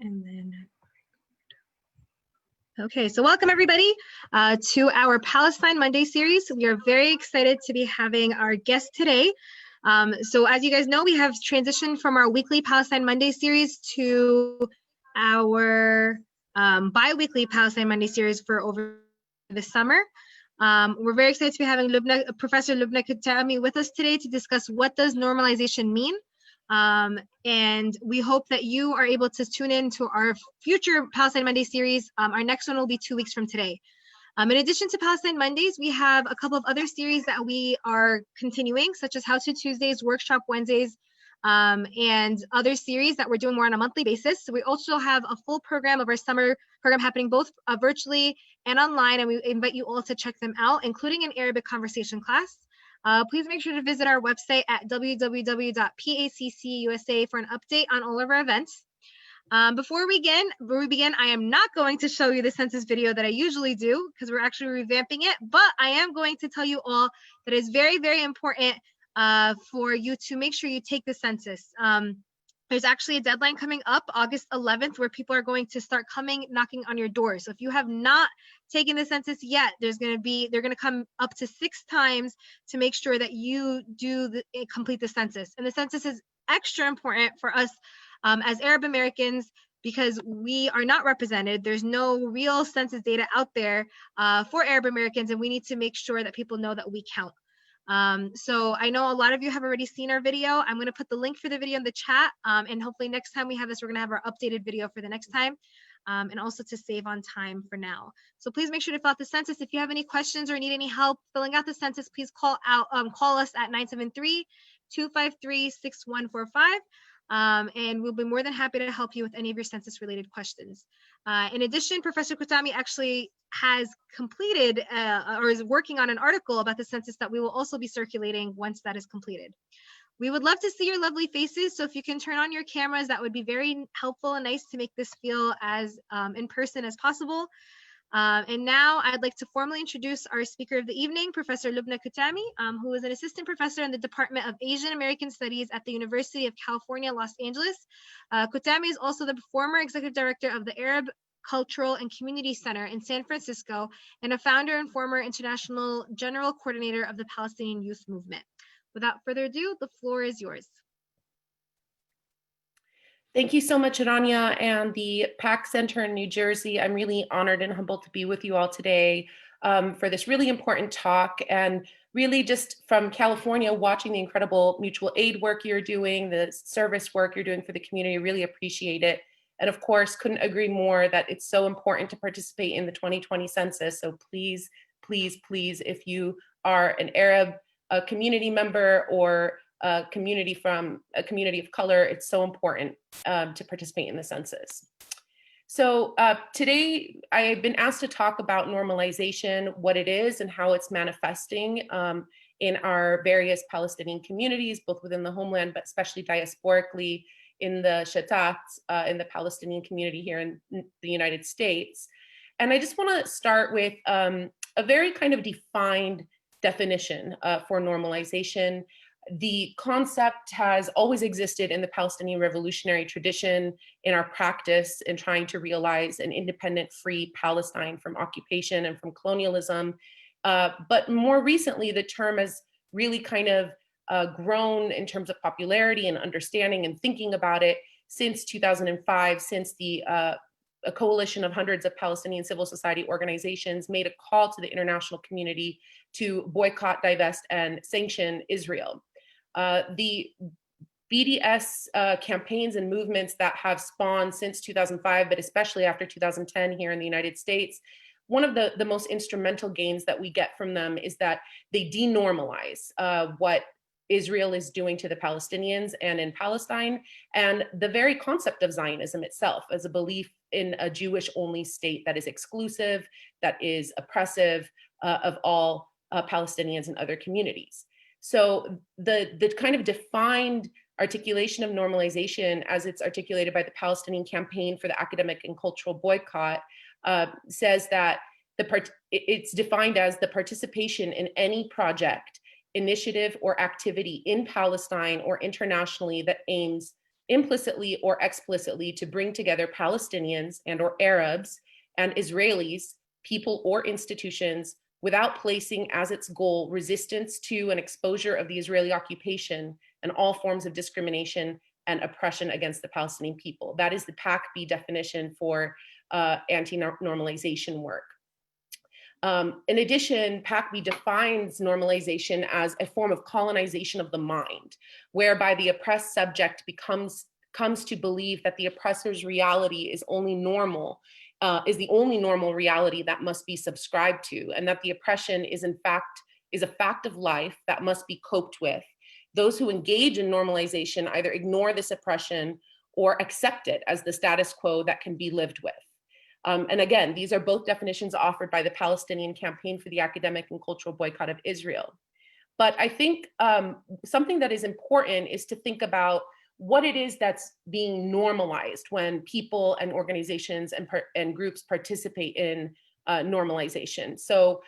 and then, okay, so welcome everybody to our Palestine Monday series. We are very excited to be having our guest today. So as you guys know, we have transitioned from our weekly Palestine Monday series to our bi-weekly Palestine Monday series for over the summer. We're very excited to be having Professor Loubna Kotami with us today to discuss what does normalization mean. And we hope that you are able to tune in to our future Palestine Monday series. Our next one will be 2 weeks from today. In addition to Palestine Mondays, we have a couple of other series that we are continuing, such as How to Tuesdays, Workshop Wednesdays, and other series that we're doing more on a monthly basis. So we also have a full program of our summer program happening both virtually and online, and we invite you all to check them out, including an Arabic conversation class. Please make sure to visit our website at www.paccusa for an update on all of our events. Before we begin, I am not going to show you the census video that I usually do because we're actually revamping it, but I am going to tell you all that it's very, very important for you to make sure you take the census. There's actually a deadline coming up, August 11th, where people are going to start knocking on your door. So if you have not taken the census yet, they're going to come up to 6 times to make sure that you complete the census. And the census is extra important for us as Arab Americans because we are not represented. There's no real census data out there for Arab Americans, and we need to make sure that people know that we count. So I know a lot of you have already seen our video. I'm going to put the link for the video in the chat, and hopefully next time we have this, we're going to have our updated video for the next time, and also to save on time for now. So please make sure to fill out the census. If you have any questions or need any help filling out the census, please call us at 973-253-6145. And we'll be more than happy to help you with any of your census related questions. In addition, Professor Qutami actually has completed or is working on an article about the census that we will also be circulating once that is completed. We would love to see your lovely faces, so if you can turn on your cameras, that would be very helpful and nice to make this feel as in person as possible. And now I'd like to formally introduce our speaker of the evening, Professor Loubna Kotami, who is an assistant professor in the Department of Asian American Studies at the University of California, Los Angeles. Kotami is also the former executive director of the Arab Cultural and Community Center in San Francisco and a founder and former international general coordinator of the Palestinian Youth Movement. Without further ado, the floor is yours. Thank you so much, Aranya, and the PAC Center in New Jersey. I'm really honored and humbled to be with you all today for this really important talk, and really just from California, watching the incredible mutual aid work you're doing, the service work you're doing for the community, really appreciate it. And of course, couldn't agree more that it's so important to participate in the 2020 census. So please, please, please, if you are an Arab community member or a community of color, it's so important to participate in the census. So today I've been asked to talk about normalization, what it is and how it's manifesting in our various Palestinian communities, both within the homeland, but especially diasporically in the Shatat, in the Palestinian community here in the United States. And I just want to start with a very kind of defined definition for normalization. The concept has always existed in the Palestinian revolutionary tradition, in our practice in trying to realize an independent, free Palestine from occupation and from colonialism. But more recently, the term has really kind of grown in terms of popularity and understanding and thinking about it since 2005, since a coalition of hundreds of Palestinian civil society organizations made a call to the international community to boycott, divest, and sanction Israel. The BDS campaigns and movements that have spawned since 2005, but especially after 2010 here in the United States, one of the most instrumental gains that we get from them is that they denormalize what Israel is doing to the Palestinians and in Palestine, and the very concept of Zionism itself as a belief in a Jewish-only state that is exclusive, that is oppressive of all Palestinians and other communities. So the kind of defined articulation of normalization as it's articulated by the Palestinian Campaign for the Academic and Cultural Boycott says that it's defined as the participation in any project, initiative, or activity in Palestine or internationally that aims implicitly or explicitly to bring together Palestinians and or Arabs and Israelis, people or institutions, without placing as its goal resistance to and exposure of the Israeli occupation and all forms of discrimination and oppression against the Palestinian people. That is the PAC-B definition for anti-normalization work. In addition, PAC-B defines normalization as a form of colonization of the mind, whereby the oppressed subject comes to believe that the oppressor's reality is only normal, is the only normal reality that must be subscribed to, and that the oppression is a fact of life that must be coped with. Those who engage in normalization either ignore this oppression or accept it as the status quo that can be lived with. And again, these are both definitions offered by the Palestinian Campaign for the Academic and Cultural Boycott of Israel. But I think something that is important is to think about what it is that's being normalized when people and organizations and groups participate in normalization. So,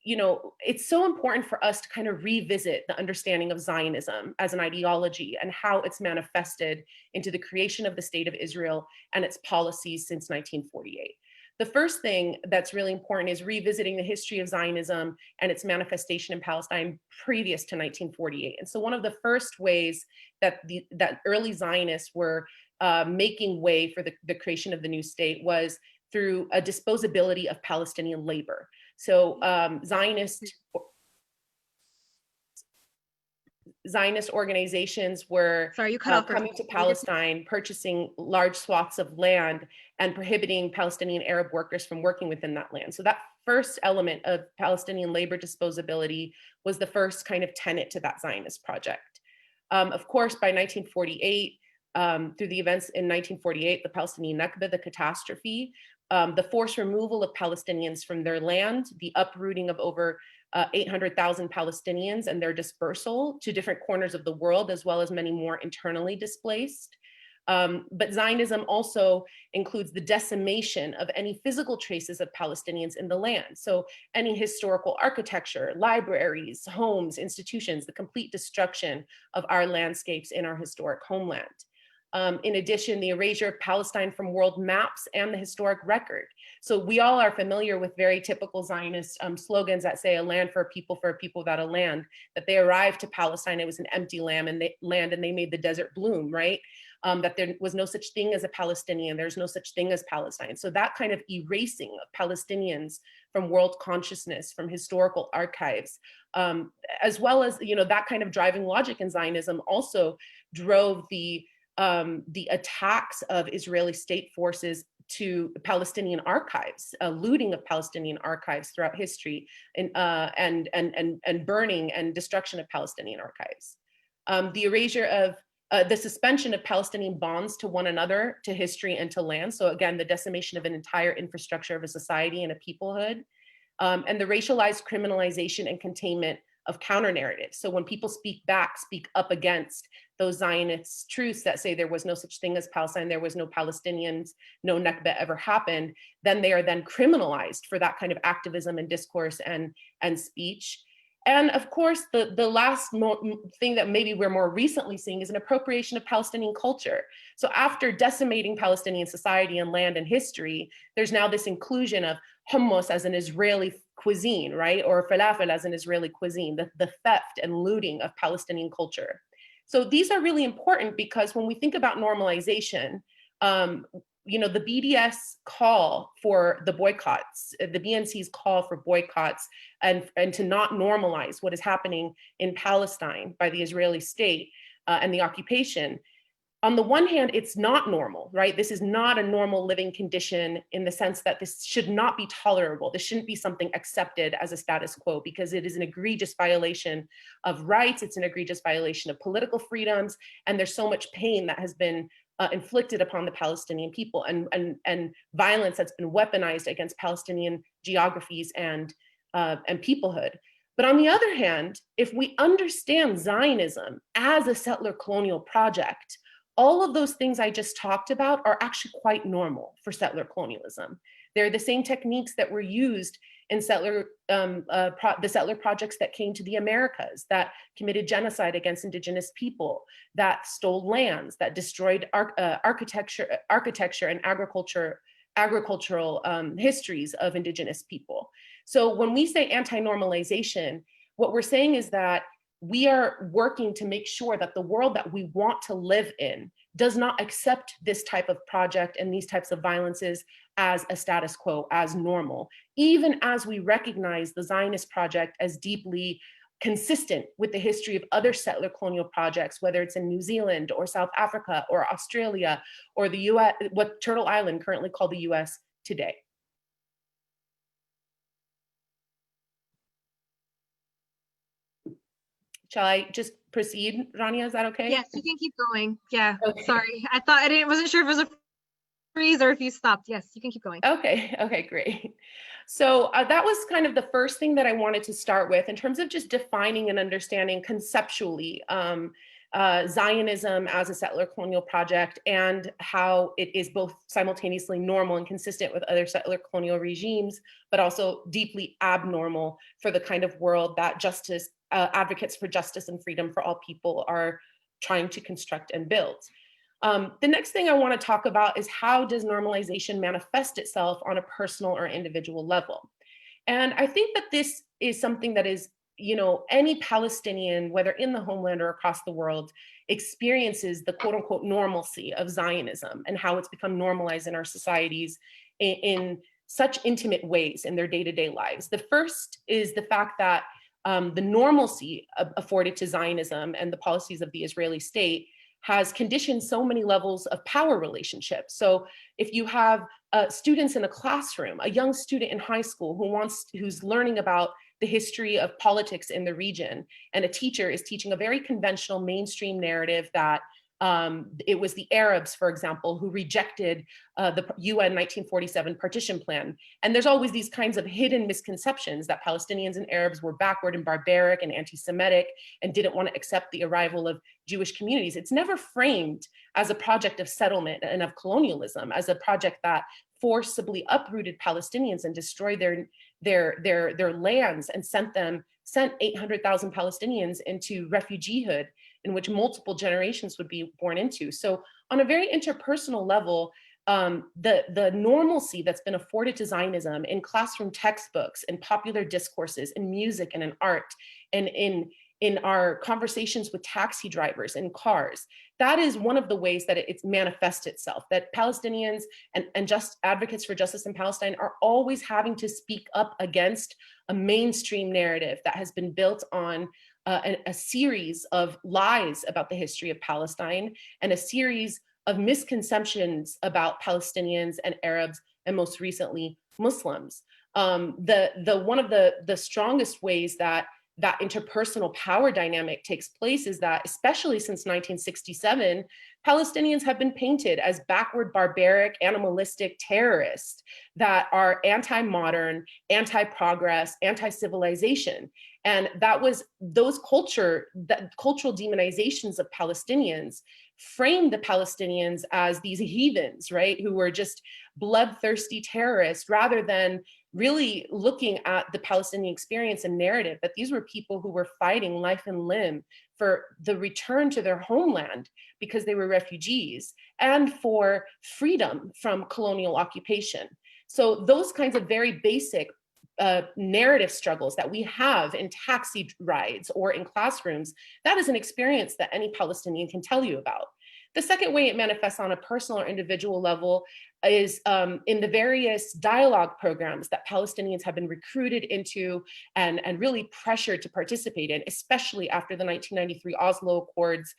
you know, it's so important for us to kind of revisit the understanding of Zionism as an ideology and how it's manifested into the creation of the State of Israel and its policies since 1948. The first thing that's really important is revisiting the history of Zionism and its manifestation in Palestine previous to 1948. And so one of the first ways that early Zionists were making way for the creation of the new state was through a disposability of Palestinian labor. So Zionist organizations were coming to Palestine, purchasing large swaths of land and prohibiting Palestinian Arab workers from working within that land. So that first element of Palestinian labor disposability was the first kind of tenet to that Zionist project. Of course, by 1948, through the events in 1948, the Palestinian Nakba, the catastrophe, the forced removal of Palestinians from their land, the uprooting of over 800,000 Palestinians and their dispersal to different corners of the world, as well as many more internally displaced. But Zionism also includes the decimation of any physical traces of Palestinians in the land. So any historical architecture, libraries, homes, institutions, the complete destruction of our landscapes in our historic homeland. In addition, the erasure of Palestine from world maps and the historic record. So we all are familiar with very typical Zionist slogans that say a land for a people without a land, that they arrived to Palestine, it was an empty land and they made the desert bloom, right? That there was no such thing as a Palestinian, there's no such thing as Palestine. So that kind of erasing of Palestinians from world consciousness, from historical archives, as well as, you know, that kind of driving logic in Zionism also drove the attacks of Israeli state forces to Palestinian archives, looting of Palestinian archives throughout history, and burning and destruction of Palestinian archives. The erasure of the suspension of Palestinian bonds to one another, to history and to land. So again, the decimation of an entire infrastructure of a society and a peoplehood, and the racialized criminalization and containment of counter narratives. So when people speak up against those Zionist truths that say there was no such thing as Palestine, there was no Palestinians, no Nakba ever happened, then they are then criminalized for that kind of activism and discourse and speech. And of course, the last thing that maybe we're more recently seeing is an appropriation of Palestinian culture. So after decimating Palestinian society and land and history, there's now this inclusion of hummus as an Israeli cuisine, right? Or falafel as an Israeli cuisine, the theft and looting of Palestinian culture. So these are really important because when we think about normalization, you know, the BDS call for the boycotts, the BNC's call for boycotts and to not normalize what is happening in Palestine by the Israeli state and the occupation. On the one hand, it's not normal, right? This is not a normal living condition in the sense that this should not be tolerable. This shouldn't be something accepted as a status quo because it is an egregious violation of rights. It's an egregious violation of political freedoms. And there's so much pain that has been inflicted upon the Palestinian people and violence that's been weaponized against Palestinian geographies and peoplehood. But on the other hand, if we understand Zionism as a settler colonial project, all of those things I just talked about are actually quite normal for settler colonialism. They're the same techniques that were used in the settler projects that came to the Americas, that committed genocide against indigenous people, that stole lands, that destroyed architecture and agricultural histories of indigenous people. So when we say anti-normalization, what we're saying is that we are working to make sure that the world that we want to live in does not accept this type of project and these types of violences as a status quo, as normal, even as we recognize the Zionist project as deeply consistent with the history of other settler colonial projects, whether it's in New Zealand or South Africa or Australia or the US, what Turtle Island currently called the US today. Shall I just proceed, Rania? Is that okay? Yes, you can keep going. Yeah, okay. Sorry. I wasn't sure if it was a freeze or if you stopped. Yes, you can keep going. Okay, great. So that was kind of the first thing that I wanted to start with in terms of just defining and understanding conceptually Zionism as a settler colonial project and how it is both simultaneously normal and consistent with other settler colonial regimes, but also deeply abnormal for the kind of world that advocates for justice and freedom for all people are trying to construct and build. The next thing I want to talk about is how does normalization manifest itself on a personal or individual level? And I think that this is something that is, any Palestinian, whether in the homeland or across the world, experiences the quote unquote normalcy of Zionism and how it's become normalized in our societies in such intimate ways in their day-to-day lives. The first is the fact that the normalcy afforded to Zionism and the policies of the Israeli state has conditioned so many levels of power relationships. So if you have students in a classroom, a young student in high school who's learning about the history of politics in the region, and a teacher is teaching a very conventional mainstream narrative that it was the Arabs, for example, who rejected the UN 1947 partition plan. And there's always these kinds of hidden misconceptions that Palestinians and Arabs were backward and barbaric and anti-Semitic and didn't want to accept the arrival of Jewish communities. It's never framed as a project of settlement and of colonialism, as a project that forcibly uprooted Palestinians and destroyed their lands and sent 800,000 Palestinians into refugeehood, in which multiple generations would be born into. So on a very interpersonal level, the normalcy that's been afforded to Zionism in classroom textbooks, in popular discourses, in music and in art, and in our conversations with taxi drivers in cars, that is one of the ways that it manifests itself, that Palestinians and just advocates for justice in Palestine are always having to speak up against a mainstream narrative that has been built on a series of lies about the history of Palestine and a series of misconceptions about Palestinians and Arabs, and most recently Muslims. One of the strongest ways that interpersonal power dynamic takes place is that, especially since 1967, Palestinians have been painted as backward, barbaric, animalistic terrorists that are anti-modern, anti-progress, anti-civilization. And those cultural demonizations of Palestinians framed the Palestinians as these heathens, right, who were just bloodthirsty terrorists, rather than really looking at the Palestinian experience and narrative that these were people who were fighting life and limb for the return to their homeland because they were refugees, and for freedom from colonial occupation. So those kinds of very basic narrative struggles that we have in taxi rides or in classrooms, that is an experience that any Palestinian can tell you about. The second way it manifests on a personal or individual level is in the various dialogue programs that Palestinians have been recruited into and really pressured to participate in, especially after the 1993 Oslo Accords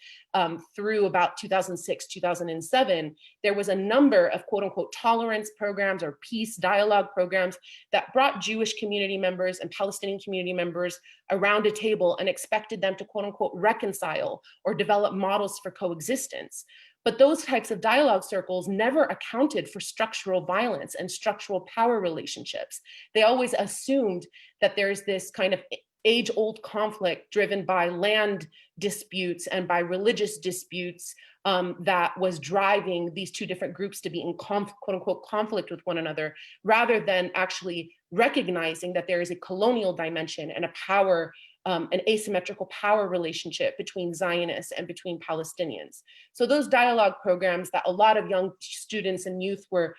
through about 2006, 2007. There was a number of quote unquote tolerance programs or peace dialogue programs that brought Jewish community members and Palestinian community members around a table and expected them to quote unquote reconcile or develop models for coexistence. But those types of dialogue circles never accounted for structural violence and structural power relationships. They always assumed that there's this kind of age-old conflict driven by land disputes and by religious disputes that was driving these two different groups to be in quote unquote conflict with one another, rather than actually recognizing that there is a colonial dimension and a power, an asymmetrical power relationship between Zionists and between Palestinians. So those dialogue programs that a lot of young students and youth were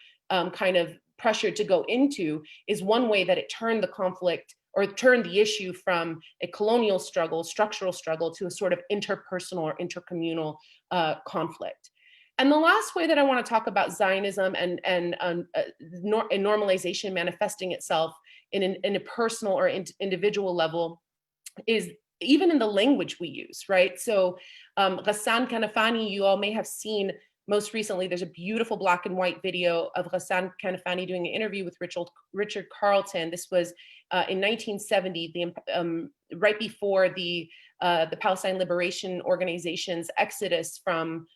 kind of pressured to go into is one way that it turned the conflict or turned the issue from a colonial struggle, structural struggle, to a sort of interpersonal or intercommunal conflict. And the last way that I want to talk about Zionism and normalization manifesting itself in a personal or individual level is even in the language we use, right? So Ghassan Kanafani, you all may have seen most recently, there's a beautiful black and white video of Ghassan Kanafani doing an interview with Richard Carlton. This was in 1970, right before the Palestine Liberation Organization's exodus from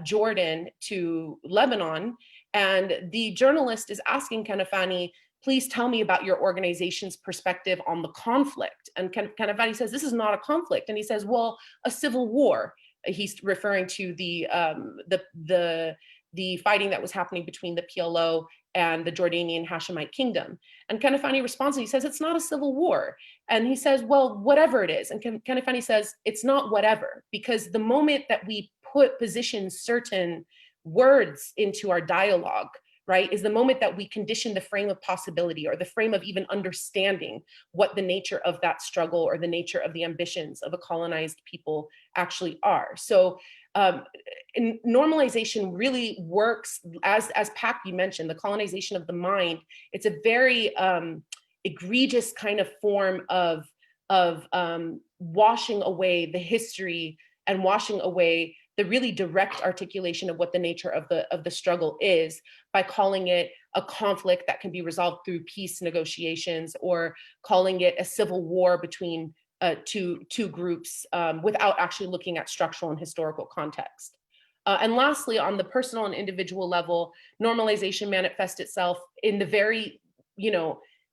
Jordan to Lebanon. And the journalist is asking Kanafani, please tell me about your organization's perspective on the conflict. And Kanafani says, this is not a conflict. And he says, well, a civil war. He's referring to the fighting that was happening between the PLO and the Jordanian Hashemite kingdom. And Kanafani responds, and he says, it's not a civil war. And he says, well, whatever it is. And Kanafani says, it's not whatever, because the moment that we position certain words into our dialogue, right, is the moment that we condition the frame of possibility or the frame of even understanding what the nature of that struggle or the nature of the ambitions of a colonized people actually are. So normalization really works, as Pak, you mentioned, the colonization of the mind. It's a very egregious kind of form of washing away the history and washing away the really direct articulation of what the nature of the struggle is, by calling it a conflict that can be resolved through peace negotiations, or calling it a civil war between two groups without actually looking at structural and historical context. And lastly, on the personal and individual level, normalization manifests itself in the very,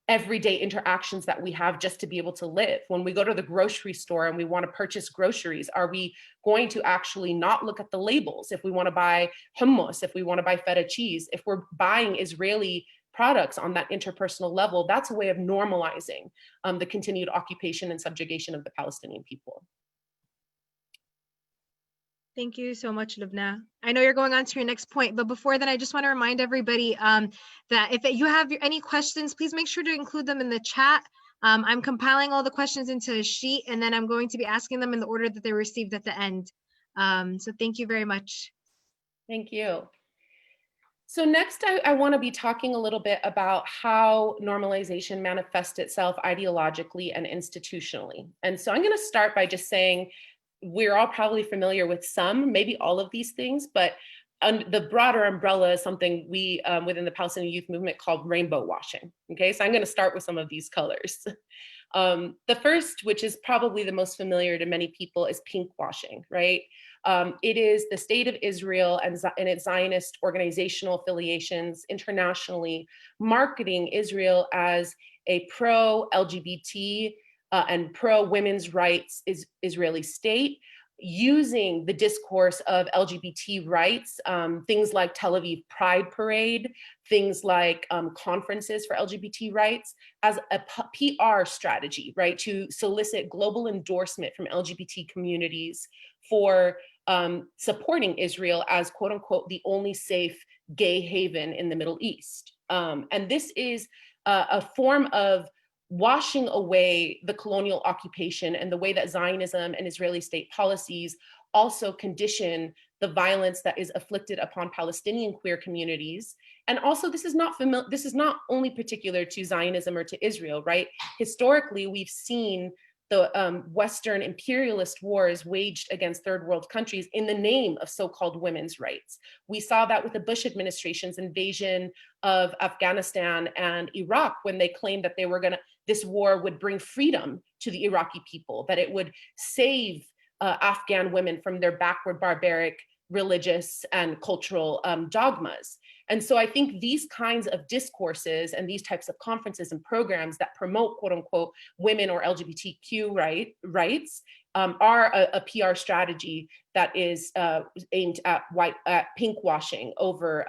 everyday interactions that we have just to be able to live. When we go to the grocery store and we want to purchase groceries, are we going to actually not look at the labels? If we want to buy hummus, if we want to buy feta cheese, if we're buying Israeli products on that interpersonal level, that's a way of normalizing the continued occupation and subjugation of the Palestinian people. Thank you so much, Lubna. I know you're going on to your next point, but before that, I just want to remind everybody that if you have any questions, please make sure to include them in the chat. I'm compiling all the questions into a sheet, and then I'm going to be asking them in the order that they were received at the end. So thank you very much. Thank you. So next, I want to be talking a little bit about how normalization manifests itself ideologically and institutionally. And so I'm going to start by just saying, we're all probably familiar with some, maybe all of these things, but the broader umbrella is something we within the Palestinian youth movement called rainbow washing. Okay, so I'm going to start with some of these colors. The first, which is probably the most familiar to many people, is pink washing, right? It is the state of Israel and its Zionist organizational affiliations internationally marketing Israel as a pro-LGBT and pro-women's rights Israeli state, using the discourse of LGBT rights, things like Tel Aviv Pride Parade, things like conferences for LGBT rights, as a PR strategy, right, to solicit global endorsement from LGBT communities for supporting Israel as, quote unquote, the only safe gay haven in the Middle East. And this is a form of washing away the colonial occupation and the way that Zionism and Israeli state policies also condition the violence that is afflicted upon Palestinian queer communities. And also, this is not only particular to Zionism or to Israel, right? Historically, we've seen the Western imperialist wars waged against third world countries in the name of so-called women's rights. We saw that with the Bush administration's invasion of Afghanistan and Iraq, when they claimed that this war would bring freedom to the Iraqi people, that it would save Afghan women from their backward, barbaric, religious and cultural dogmas. And so I think these kinds of discourses and these types of conferences and programs that promote, quote unquote, women or LGBTQ rights are a PR strategy that is aimed at pink washing over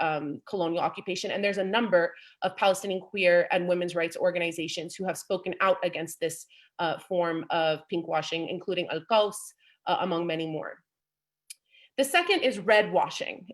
colonial occupation. And there's a number of Palestinian queer and women's rights organizations who have spoken out against this form of pink washing, including Al-Qaws, among many more. The second is red washing.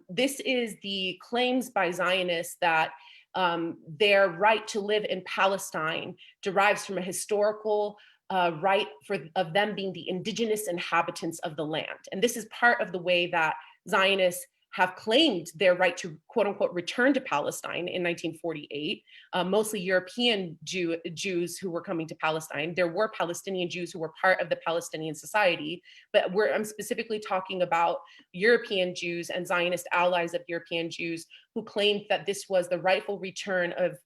This is the claims by Zionists that their right to live in Palestine derives from a historical right of them being the indigenous inhabitants of the land. And this is part of the way that Zionists have claimed their right to, quote unquote, return to Palestine in 1948, mostly European Jews who were coming to Palestine. There were Palestinian Jews who were part of the Palestinian society, but I'm specifically talking about European Jews and Zionist allies of European Jews who claimed that this was the rightful return of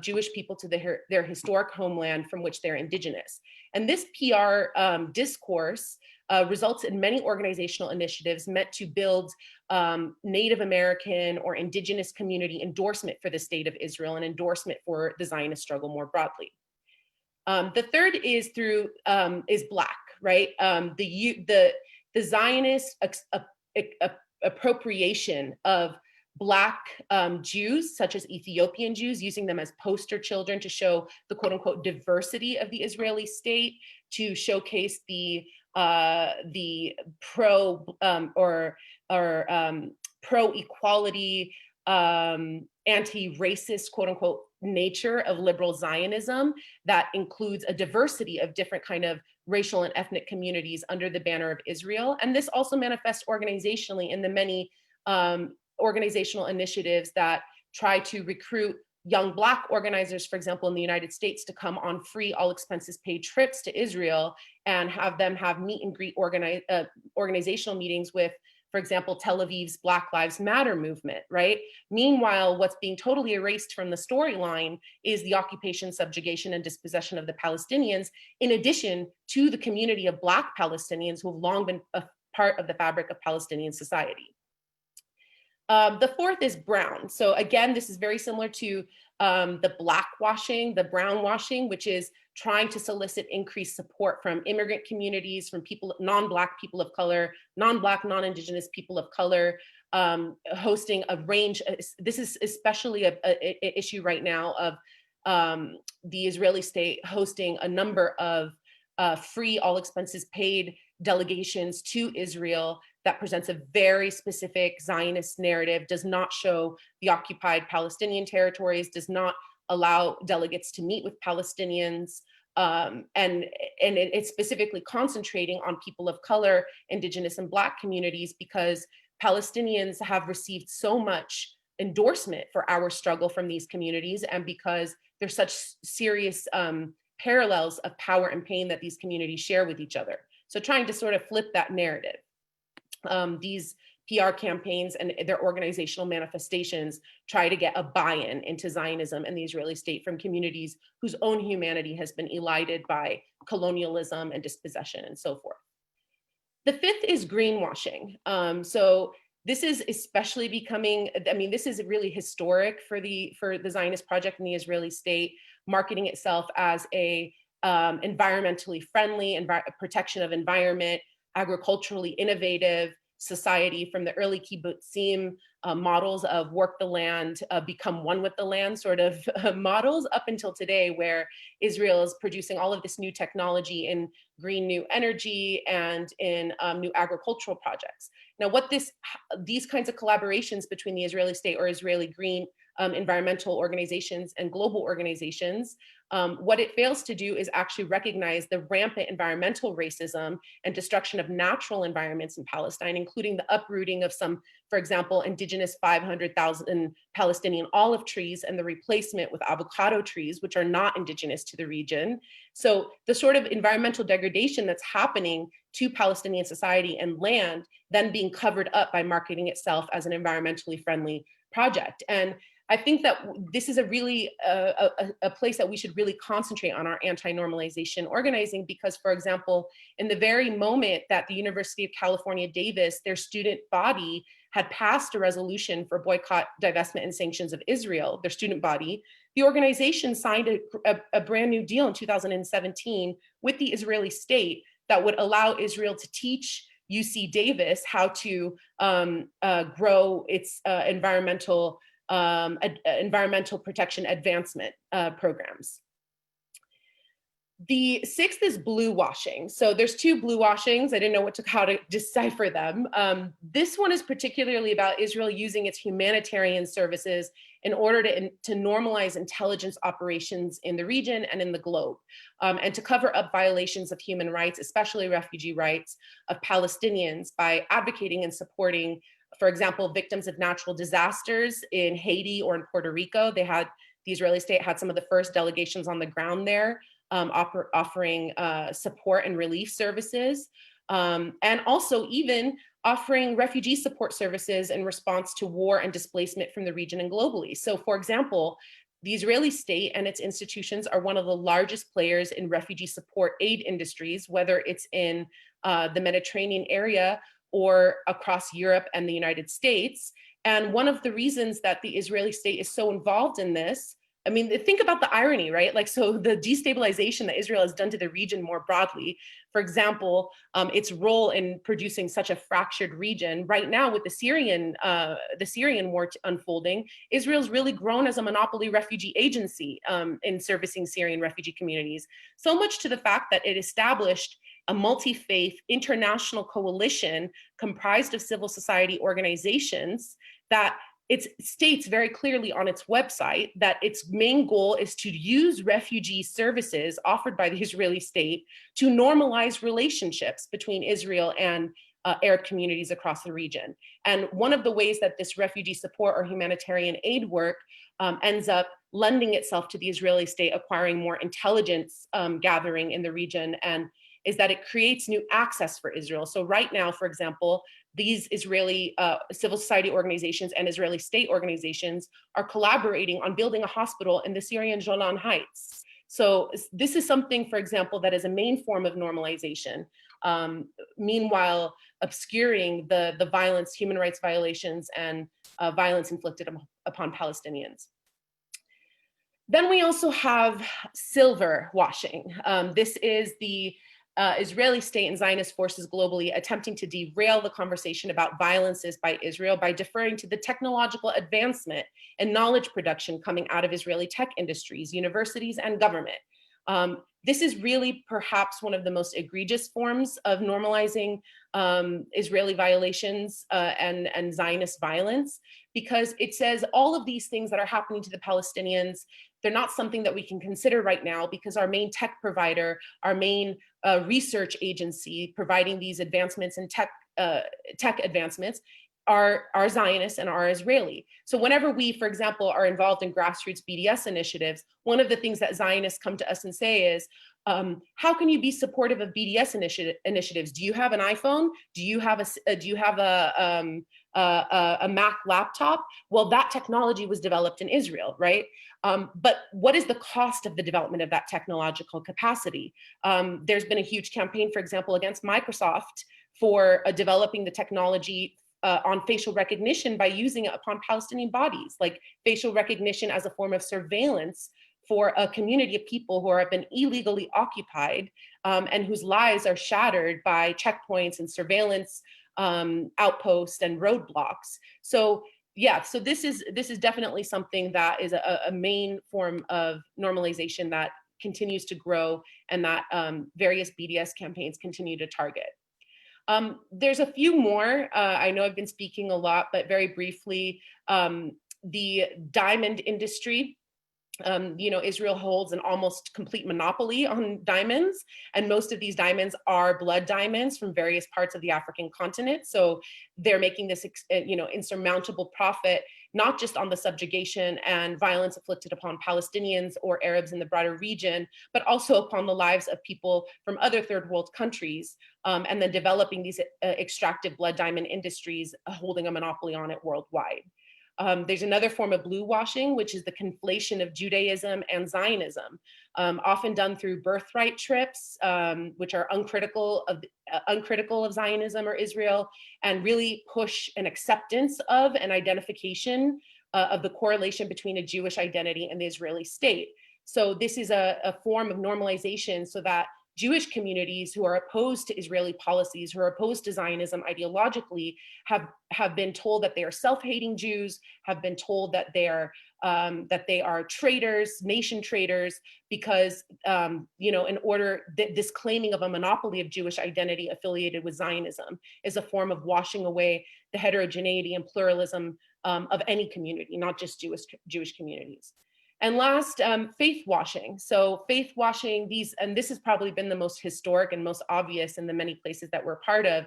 Jewish people to their historic homeland from which they're indigenous. And this PR discourse results in many organizational initiatives meant to build Native American or indigenous community endorsement for the state of Israel and endorsement for the Zionist struggle more broadly. The third is is Black, right? The Zionist appropriation of Black Jews, such as Ethiopian Jews, using them as poster children to show the quote unquote diversity of the Israeli state, to showcase the pro-equality, anti-racist, quote unquote, nature of liberal Zionism that includes a diversity of different kind of racial and ethnic communities under the banner of Israel. And this also manifests organizationally in the many organizational initiatives that try to recruit young Black organizers, for example, in the United States, to come on free, all expenses paid trips to Israel and have them have meet and greet organizational meetings with, for example, Tel Aviv's Black Lives Matter movement, right? Meanwhile, what's being totally erased from the storyline is the occupation, subjugation, and dispossession of the Palestinians, in addition to the community of Black Palestinians who have long been a part of the fabric of Palestinian society. The fourth is brown. So again, this is very similar to the black washing, the brown washing, which is trying to solicit increased support from immigrant communities, from non-Black people of color, non-Black, non-Indigenous people of color, hosting a range. This is especially an issue right now of the Israeli state hosting a number of free, all expenses paid delegations to Israel that presents a very specific Zionist narrative, does not show the occupied Palestinian territories, does not allow delegates to meet with Palestinians, and it's specifically concentrating on people of color, Indigenous and Black communities, because Palestinians have received so much endorsement for our struggle from these communities, and because there's such serious parallels of power and pain that these communities share with each other. So trying to sort of flip that narrative. These PR campaigns and their organizational manifestations try to get a buy-in into Zionism and the Israeli state from communities whose own humanity has been elided by colonialism and dispossession and so forth. The fifth is greenwashing. So this is especially becoming, I mean, this is really historic for the Zionist project in the Israeli state, marketing itself as a environmentally friendly, protection of environment, agriculturally innovative society, from the early kibbutzim models of work the land, become one with the land sort of models, up until today, where Israel is producing all of this new technology in green new energy and in new agricultural projects. Now, what these kinds of collaborations between the Israeli state or Israeli green environmental organizations and global organizations, what it fails to do is actually recognize the rampant environmental racism and destruction of natural environments in Palestine, including the uprooting of some, for example, indigenous 500,000 Palestinian olive trees and the replacement with avocado trees, which are not indigenous to the region. So the sort of environmental degradation that's happening to Palestinian society and land then being covered up by marketing itself as an environmentally friendly project. And I think that this is a really a place that we should really concentrate on our anti-normalization organizing, because, for example, in the very moment that the University of California, Davis, their student body had passed a resolution for boycott, divestment, and sanctions of Israel, their student body, the organization signed a brand new deal in 2017 with the Israeli state that would allow Israel to teach UC Davis how to grow its environmental protection advancement programs. The sixth is blue washing. So there's two blue washings. I didn't know how to decipher them. This one is particularly about Israel using its humanitarian services in order to normalize intelligence operations in the region and in the globe, and to cover up violations of human rights, especially refugee rights of Palestinians, by advocating and supporting, for example, victims of natural disasters in Haiti or in Puerto Rico. The Israeli state had some of the first delegations on the ground there, offering support and relief services, and also even offering refugee support services in response to war and displacement from the region and globally. So for example, the Israeli state and its institutions are one of the largest players in refugee support aid industries, whether it's in the Mediterranean area or across Europe and the United States. And one of the reasons that the Israeli state is so involved in this, I mean, think about the irony, right? Like, so the destabilization that Israel has done to the region more broadly, for example, its role in producing such a fractured region right now with the Syrian war unfolding, Israel's really grown as a monopoly refugee agency in servicing Syrian refugee communities. So much to the fact that it established a multi-faith international coalition comprised of civil society organizations that it states very clearly on its website that its main goal is to use refugee services offered by the Israeli state to normalize relationships between Israel and Arab communities across the region. And one of the ways that this refugee support or humanitarian aid work ends up lending itself to the Israeli state acquiring more intelligence gathering in the region and is that it creates new access for Israel. So right now, for example, these Israeli civil society organizations and Israeli state organizations are collaborating on building a hospital in the Syrian Golan Heights. So this is something, for example, that is a main form of normalization, meanwhile obscuring the violence, human rights violations, and violence inflicted upon Palestinians. Then we also have silver washing. This is the Israeli state and Zionist forces globally attempting to derail the conversation about violences by Israel by deferring to the technological advancement and knowledge production coming out of Israeli tech industries, universities, and government. This is really perhaps one of the most egregious forms of normalizing Israeli violations and Zionist violence, because it says all of these things that are happening to the Palestinians, they're not something that we can consider right now because our main tech provider, our main research agency providing these advancements in tech advancements are Zionists and are Israeli. So whenever we, for example, are involved in grassroots BDS initiatives, one of the things that Zionists come to us and say is, how can you be supportive of BDS initiatives? Do you have an iPhone? Do you have a Mac laptop? Well, that technology was developed in Israel, right? But what is the cost of the development of that technological capacity? There's been a huge campaign, for example, against Microsoft for developing the technology on facial recognition by using it upon Palestinian bodies, like facial recognition as a form of surveillance for a community of people who have been illegally occupied and whose lives are shattered by checkpoints and surveillance outposts and roadblocks. So yeah, so this is definitely something that is a main form of normalization that continues to grow and that various BDS campaigns continue to target. There's a few more. I know I've been speaking a lot, but very briefly, the diamond industry. Israel holds an almost complete monopoly on diamonds, and most of these diamonds are blood diamonds from various parts of the African continent. So they're making this, insurmountable profit, not just on the subjugation and violence inflicted upon Palestinians or Arabs in the broader region, but also upon the lives of people from other third world countries, and then developing these extractive blood diamond industries, holding a monopoly on it worldwide. There's another form of blue washing, which is the conflation of Judaism and Zionism, often done through birthright trips, which are uncritical of Zionism or Israel, and really push an acceptance of an identification of the correlation between a Jewish identity and the Israeli state. So this is a form of normalization so that Jewish communities who are opposed to Israeli policies, who are opposed to Zionism ideologically, have been told that they are self-hating Jews, have been told that they are traitors, nation traitors, because in order this claiming of a monopoly of Jewish identity affiliated with Zionism is a form of washing away the heterogeneity and pluralism of any community, not just Jewish communities. And last, faith washing. So faith washing, this has probably been the most historic and most obvious in the many places that we're part of,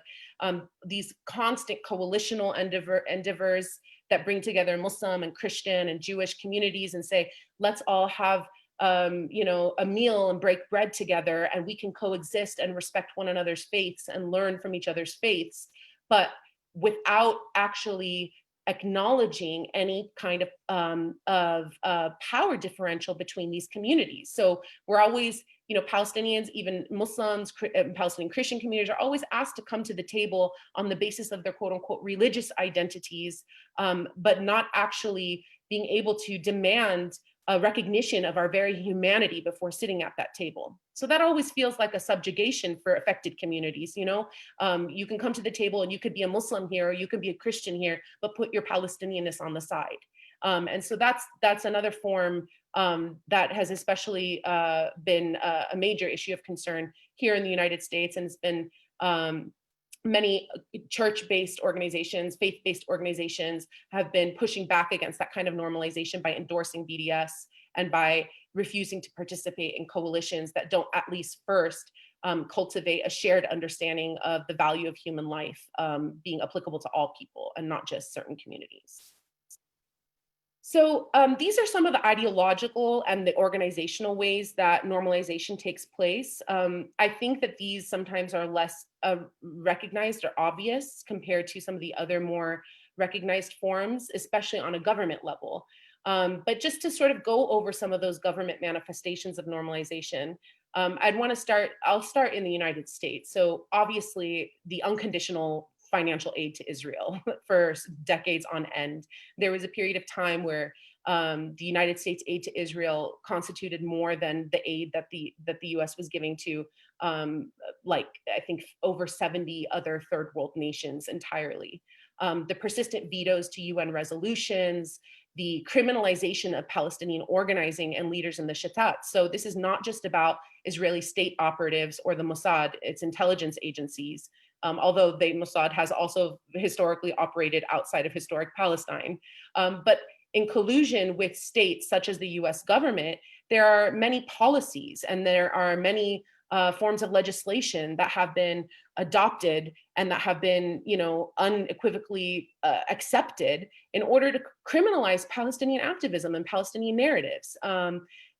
these constant coalitional endeavors that bring together Muslim and Christian and Jewish communities and say, let's all have a meal and break bread together, and we can coexist and respect one another's faiths and learn from each other's faiths, but without actually acknowledging any kind of power differential between these communities. So we're always, Palestinians, even Muslims, Palestinian Christian communities are always asked to come to the table on the basis of their quote unquote religious identities, but not actually being able to demand a recognition of our very humanity before sitting at that table. So that always feels like a subjugation for affected communities. You can come to the table and you could be a Muslim here, or you could be a Christian here, but put your Palestinianness on the side. And so that's another form that has especially been a major issue of concern here in the United States, and it's been many church-based organizations, faith-based organizations have been pushing back against that kind of normalization by endorsing BDS and by refusing to participate in coalitions that don't at least first cultivate a shared understanding of the value of human life being applicable to all people and not just certain communities. So these are some of the ideological and the organizational ways that normalization takes place. I think that these sometimes are less recognized or obvious compared to some of the other more recognized forms, especially on a government level. But just to sort of go over some of those government manifestations of normalization, I'll start in the United States. So obviously the unconditional financial aid to Israel for decades on end. There was a period of time where the United States aid to Israel constituted more than the aid that the US was giving to I think over 70 other third world nations entirely. The persistent vetoes to UN resolutions, the criminalization of Palestinian organizing and leaders in the Shatat. So this is not just about Israeli state operatives or the Mossad, its intelligence agencies, although the Mossad has also historically operated outside of historic Palestine. But in collusion with states such as the US government, there are many policies and there are many forms of legislation that have been adopted and that have been, unequivocally accepted in order to criminalize Palestinian activism and Palestinian narratives.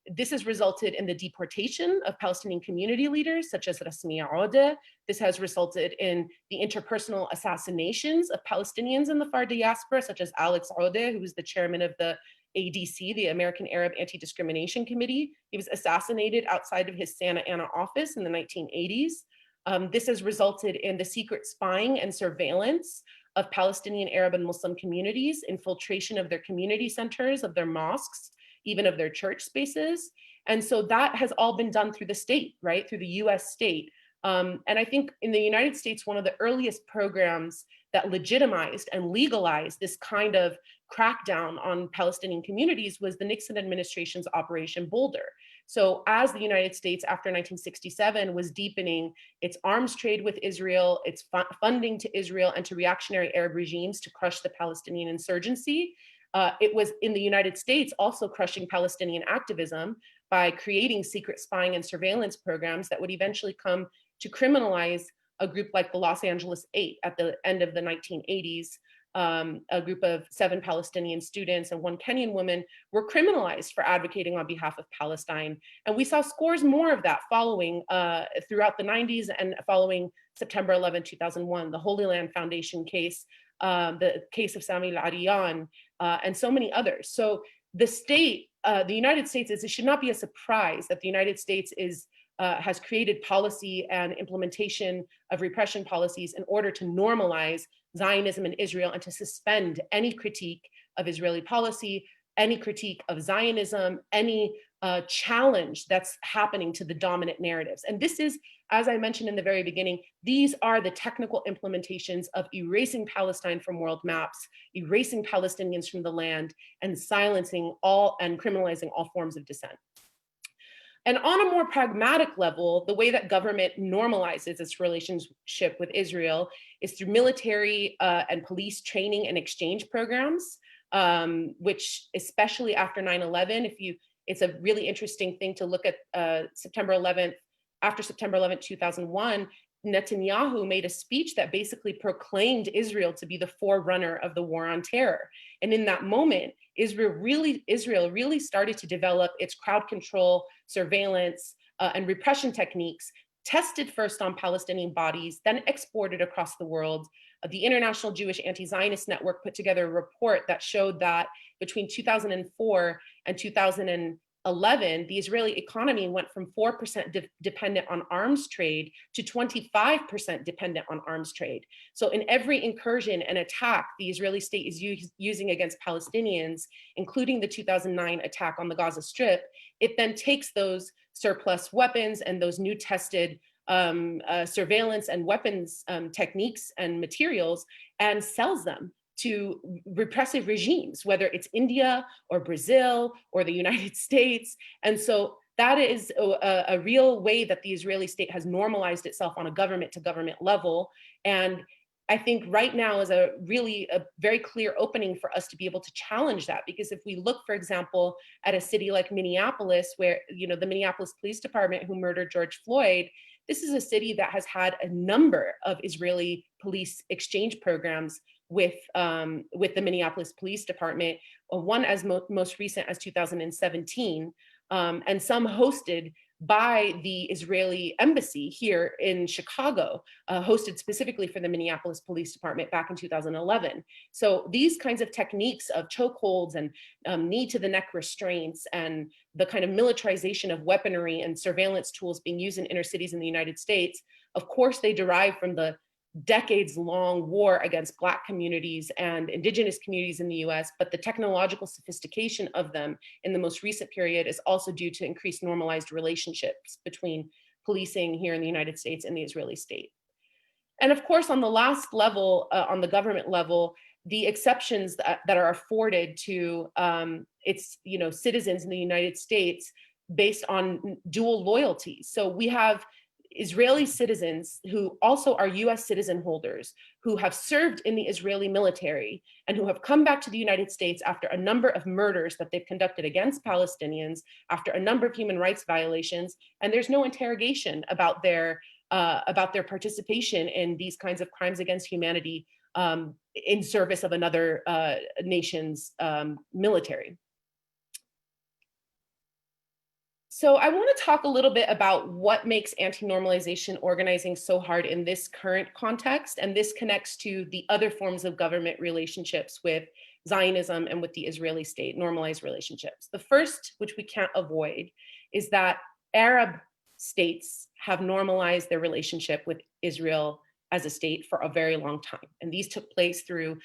This has resulted in the deportation of Palestinian community leaders such as Rasmiya Odeh. This has resulted in the interpersonal assassinations of Palestinians in the far diaspora, such as Alex Odeh, who was the chairman of the ADC, the American Arab Anti-Discrimination Committee. He was assassinated outside of his Santa Ana office in the 1980s. This has resulted in the secret spying and surveillance of Palestinian Arab and Muslim communities, infiltration of their community centers, of their mosques, even of their church spaces. And so that has all been done through the state, right? Through the US state. And I think in the United States, one of the earliest programs that legitimized and legalized this kind of crackdown on Palestinian communities was the Nixon administration's Operation Boulder. So as the United States after 1967 was deepening its arms trade with Israel, its funding to Israel and to reactionary Arab regimes to crush the Palestinian insurgency, it was in the United States also crushing Palestinian activism by creating secret spying and surveillance programs that would eventually come to criminalize a group like the Los Angeles Eight at the end of the 1980s. A group of 7 Palestinian students and 1 Kenyan woman were criminalized for advocating on behalf of Palestine. And we saw scores more of that following throughout the 90s and following September 11, 2001, the Holy Land Foundation case, the case of Sami al-Ariyan, and so many others. So the state, the United States, it should not be a surprise that the United States has created policy and implementation of repression policies in order to normalize Zionism in Israel and to suspend any critique of Israeli policy any critique of Zionism, any challenge that's happening to the dominant narratives. And this is, as I mentioned in the very beginning, these are the technical implementations of erasing Palestine from world maps, erasing Palestinians from the land, and silencing all and criminalizing all forms of dissent. And on a more pragmatic level, the way that government normalizes its relationship with Israel is through military and police training and exchange programs, which especially after 9/11, it's a really interesting thing to look at September 11th, after September 11th, 2001, Netanyahu made a speech that basically proclaimed Israel to be the forerunner of the war on terror. And in that moment, Israel really started to develop its crowd control, surveillance, and repression techniques, tested first on Palestinian bodies, then exported across the world. The International Jewish Anti-Zionist Network put together a report that showed that between 2004 and 2011, the Israeli economy went from 4% dependent on arms trade to 25% dependent on arms trade. So in every incursion and attack the Israeli state is using against Palestinians, including the 2009 attack on the Gaza Strip, it then takes those surplus weapons and those new tested surveillance and weapons techniques and materials and sells them to repressive regimes, whether it's India or Brazil or the United States. And so that is a real way that the Israeli state has normalized itself on a government to government level. And I think right now is a very clear opening for us to be able to challenge that. Because if we look, for example, at a city like Minneapolis, where, the Minneapolis Police Department who murdered George Floyd, this is a city that has had a number of Israeli police exchange programs with the Minneapolis Police Department, one as most recent as 2017, and some hosted by the Israeli embassy here in Chicago, hosted specifically for the Minneapolis Police Department back in 2011. So these kinds of techniques of chokeholds and knee to the neck restraints and the kind of militarization of weaponry and surveillance tools being used in inner cities in the United States, of course, they derive from the decades-long war against Black communities and indigenous communities in the US, but the technological sophistication of them in the most recent period is also due to increased normalized relationships between policing here in the United States and the Israeli state. And of course, on the last level, on the government level, the exceptions that are afforded to its citizens in the United States based on dual loyalties. So we have Israeli citizens who also are US citizen holders who have served in the Israeli military and who have come back to the United States after a number of murders that they've conducted against Palestinians, after a number of human rights violations, and there's no interrogation about their participation in these kinds of crimes against humanity in service of another nation's military. So I want to talk a little bit about what makes anti-normalization organizing so hard in this current context, and this connects to the other forms of government relationships with Zionism and with the Israeli state, normalized relationships. The first, which we can't avoid, is that Arab states have normalized their relationship with Israel as a state for a very long time. And these took place through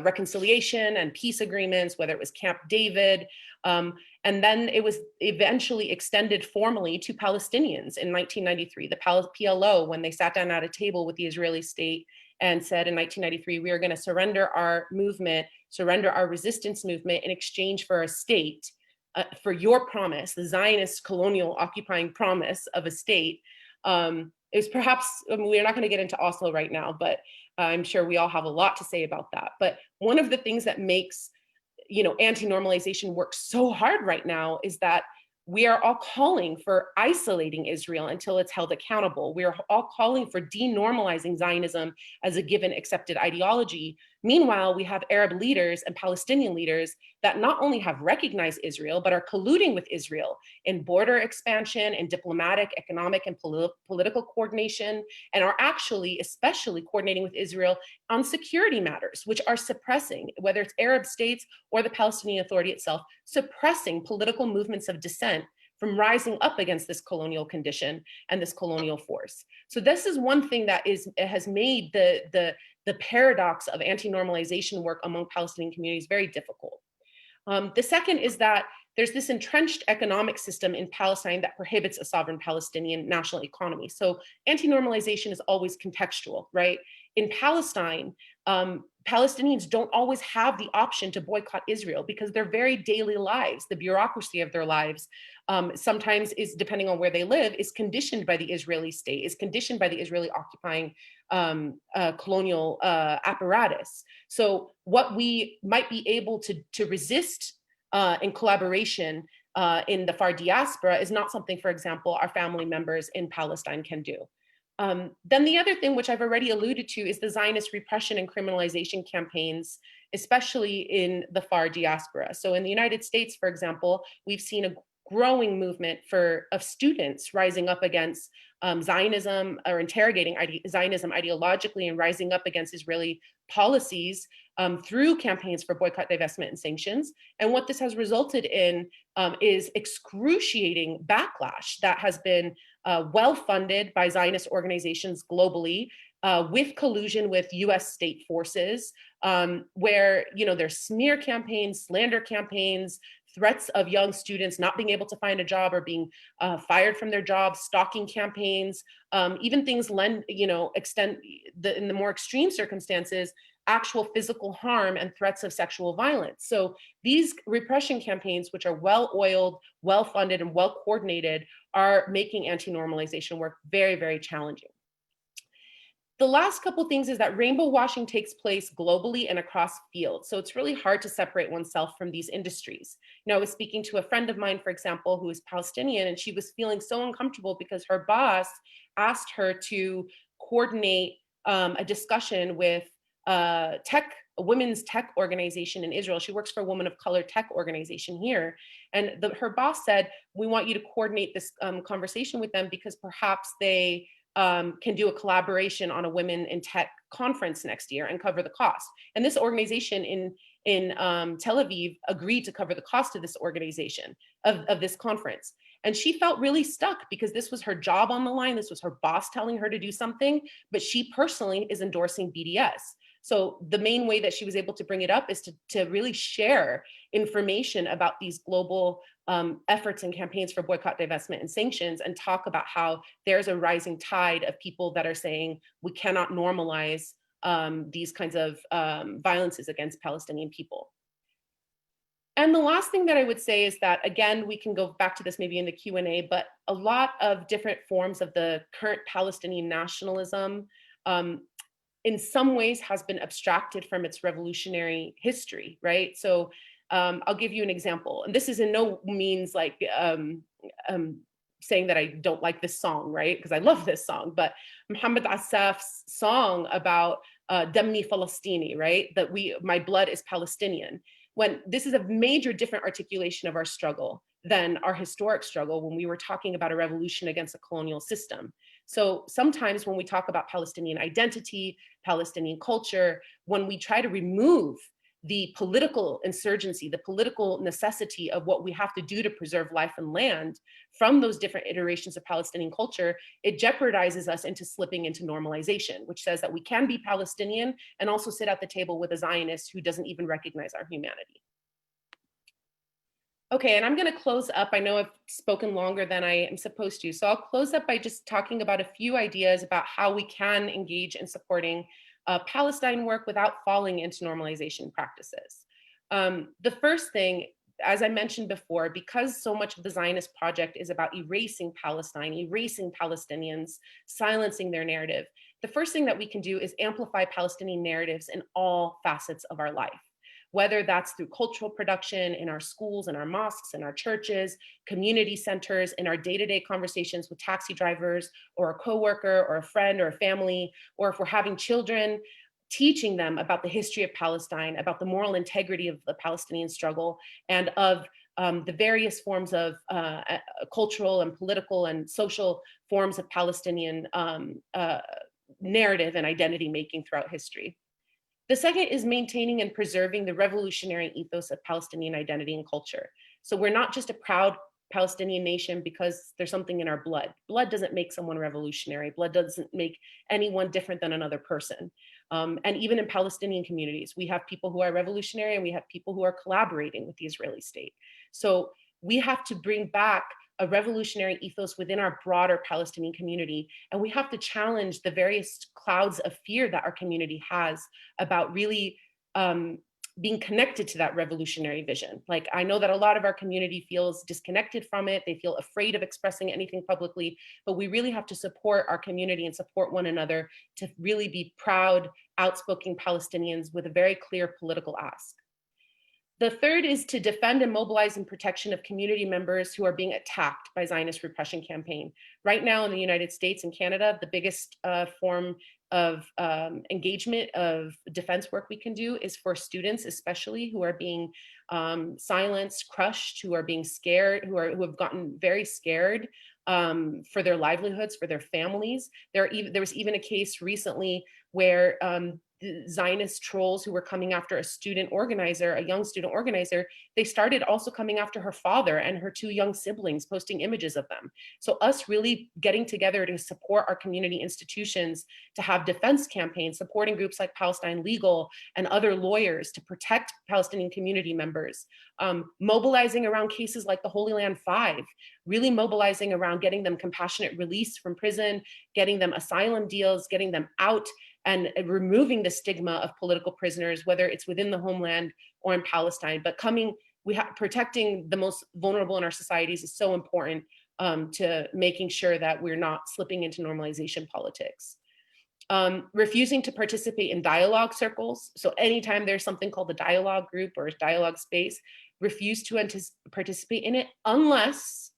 reconciliation and peace agreements, whether it was Camp David, and then it was eventually extended formally to Palestinians in 1993, the PLO, when they sat down at a table with the Israeli state and said in 1993, we are going to surrender our movement, surrender our resistance movement in exchange for a state, for your promise, the Zionist colonial occupying promise of a state. Is perhaps, we're not going to get into Oslo right now, but I'm sure we all have a lot to say about that. But one of the things that makes, anti-normalization work so hard right now is that we are all calling for isolating Israel until it's held accountable. We are all calling for denormalizing Zionism as a given accepted ideology. Meanwhile, we have Arab leaders and Palestinian leaders that not only have recognized Israel, but are colluding with Israel in border expansion, in diplomatic, economic, and political coordination, and are actually especially coordinating with Israel on security matters, which are suppressing, whether it's Arab states or the Palestinian Authority itself, suppressing political movements of dissent from rising up against this colonial condition and this colonial force. So this is one thing that has made the the paradox of anti-normalization work among Palestinian communities very difficult. The second is that there's this entrenched economic system in Palestine that prohibits a sovereign Palestinian national economy. So anti-normalization is always contextual, right? In Palestine, Palestinians don't always have the option to boycott Israel because their very daily lives, the bureaucracy of their lives, sometimes is, depending on where they live, is conditioned by the Israeli state, is conditioned by the Israeli occupying colonial apparatus. So what we might be able to resist in collaboration in the far diaspora is not something, for example, our family members in Palestine can do. Then the other thing, which I've already alluded to, is the Zionist repression and criminalization campaigns, especially in the far diaspora. So in the United States, for example, we've seen a growing movement of students rising up against Zionism, or interrogating Zionism ideologically and rising up against Israeli policies through campaigns for boycott, divestment, and sanctions. And what this has resulted in is excruciating backlash that has been well-funded by Zionist organizations globally, with collusion with US state forces, where there's smear campaigns, slander campaigns, threats of young students not being able to find a job or being fired from their jobs, stalking campaigns, even things extend in the more extreme circumstances, actual physical harm and threats of sexual violence. So these repression campaigns, which are well-oiled, well-funded, and well-coordinated, are making anti-normalization work very, very challenging. The last couple things is that rainbow washing takes place globally and across fields. So it's really hard to separate oneself from these industries. I was speaking to a friend of mine, for example, who is Palestinian, and she was feeling so uncomfortable because her boss asked her to coordinate a discussion with a women's tech organization in Israel. She works for a woman of color tech organization here. And her boss said, we want you to coordinate this conversation with them because perhaps they can do a collaboration on a women in tech conference next year and cover the cost. And this organization in Tel Aviv agreed to cover the cost of this organization, of this conference. And she felt really stuck because this was her job on the line. This was her boss telling her to do something, but she personally is endorsing BDS. So the main way that she was able to bring it up is to really share information about these global efforts and campaigns for boycott, divestment, and sanctions, and talk about how there's a rising tide of people that are saying we cannot normalize these kinds of violences against Palestinian people. And the last thing that I would say is that, again, we can go back to this maybe in the Q&A, but a lot of different forms of the current Palestinian nationalism in some ways has been abstracted from its revolutionary history, right? So I'll give you an example. And this is in no means like saying that I don't like this song, right? Because I love this song, but Muhammad Assaf's song about Dammi Falastini, right? That my blood is Palestinian. When this is a major different articulation of our struggle than our historic struggle when we were talking about a revolution against a colonial system. So sometimes when we talk about Palestinian identity, Palestinian culture, when we try to remove the political insurgency, the political necessity of what we have to do to preserve life and land from those different iterations of Palestinian culture, it jeopardizes us into slipping into normalization, which says that we can be Palestinian and also sit at the table with a Zionist who doesn't even recognize our humanity. Okay, and I'm going to close up. I know I've spoken longer than I am supposed to, so I'll close up by just talking about a few ideas about how we can engage in supporting Palestine work without falling into normalization practices. The first thing, as I mentioned before, because so much of the Zionist project is about erasing Palestine, erasing Palestinians, silencing their narrative, the first thing that we can do is amplify Palestinian narratives in all facets of our life. Whether that's through cultural production in our schools, in our mosques, in our churches, community centers, in our day-to-day conversations with taxi drivers or a coworker or a friend or a family, or if we're having children, teaching them about the history of Palestine, about the moral integrity of the Palestinian struggle, and of the various forms of cultural and political and social forms of Palestinian narrative and identity making throughout history. The second is maintaining and preserving the revolutionary ethos of Palestinian identity and culture. So we're not just a proud Palestinian nation because there's something in our blood. Blood doesn't make someone revolutionary. Blood doesn't make anyone different than another person. And even in Palestinian communities, we have people who are revolutionary and we have people who are collaborating with the Israeli state. So we have to bring back a revolutionary ethos within our broader Palestinian community. And we have to challenge the various clouds of fear that our community has about really being connected to that revolutionary vision. Like, I know that a lot of our community feels disconnected from it. They feel afraid of expressing anything publicly, but we really have to support our community and support one another to really be proud, outspoken Palestinians with a very clear political ask. The third is to defend and mobilize in protection of community members who are being attacked by Zionist repression campaign. Right now in the United States and Canada, the biggest form of engagement of defense work we can do is for students, especially who are being silenced, crushed, who are being scared, who have gotten very scared for their livelihoods, for their families. There was even a case recently where the Zionist trolls who were coming after a student organizer, a young student organizer, they started also coming after her father and her two young siblings, posting images of them. So us really getting together to support our community institutions, to have defense campaigns, supporting groups like Palestine Legal and other lawyers to protect Palestinian community members, mobilizing around cases like the Holy Land Five, really mobilizing around getting them compassionate release from prison, getting them asylum deals, getting them out, and removing the stigma of political prisoners, whether it's within the homeland or in Palestine. But protecting the most vulnerable in our societies is so important to making sure that we're not slipping into normalization politics. Refusing to participate in dialogue circles. So anytime there's something called a dialogue group or a dialogue space, refuse to participate in it unless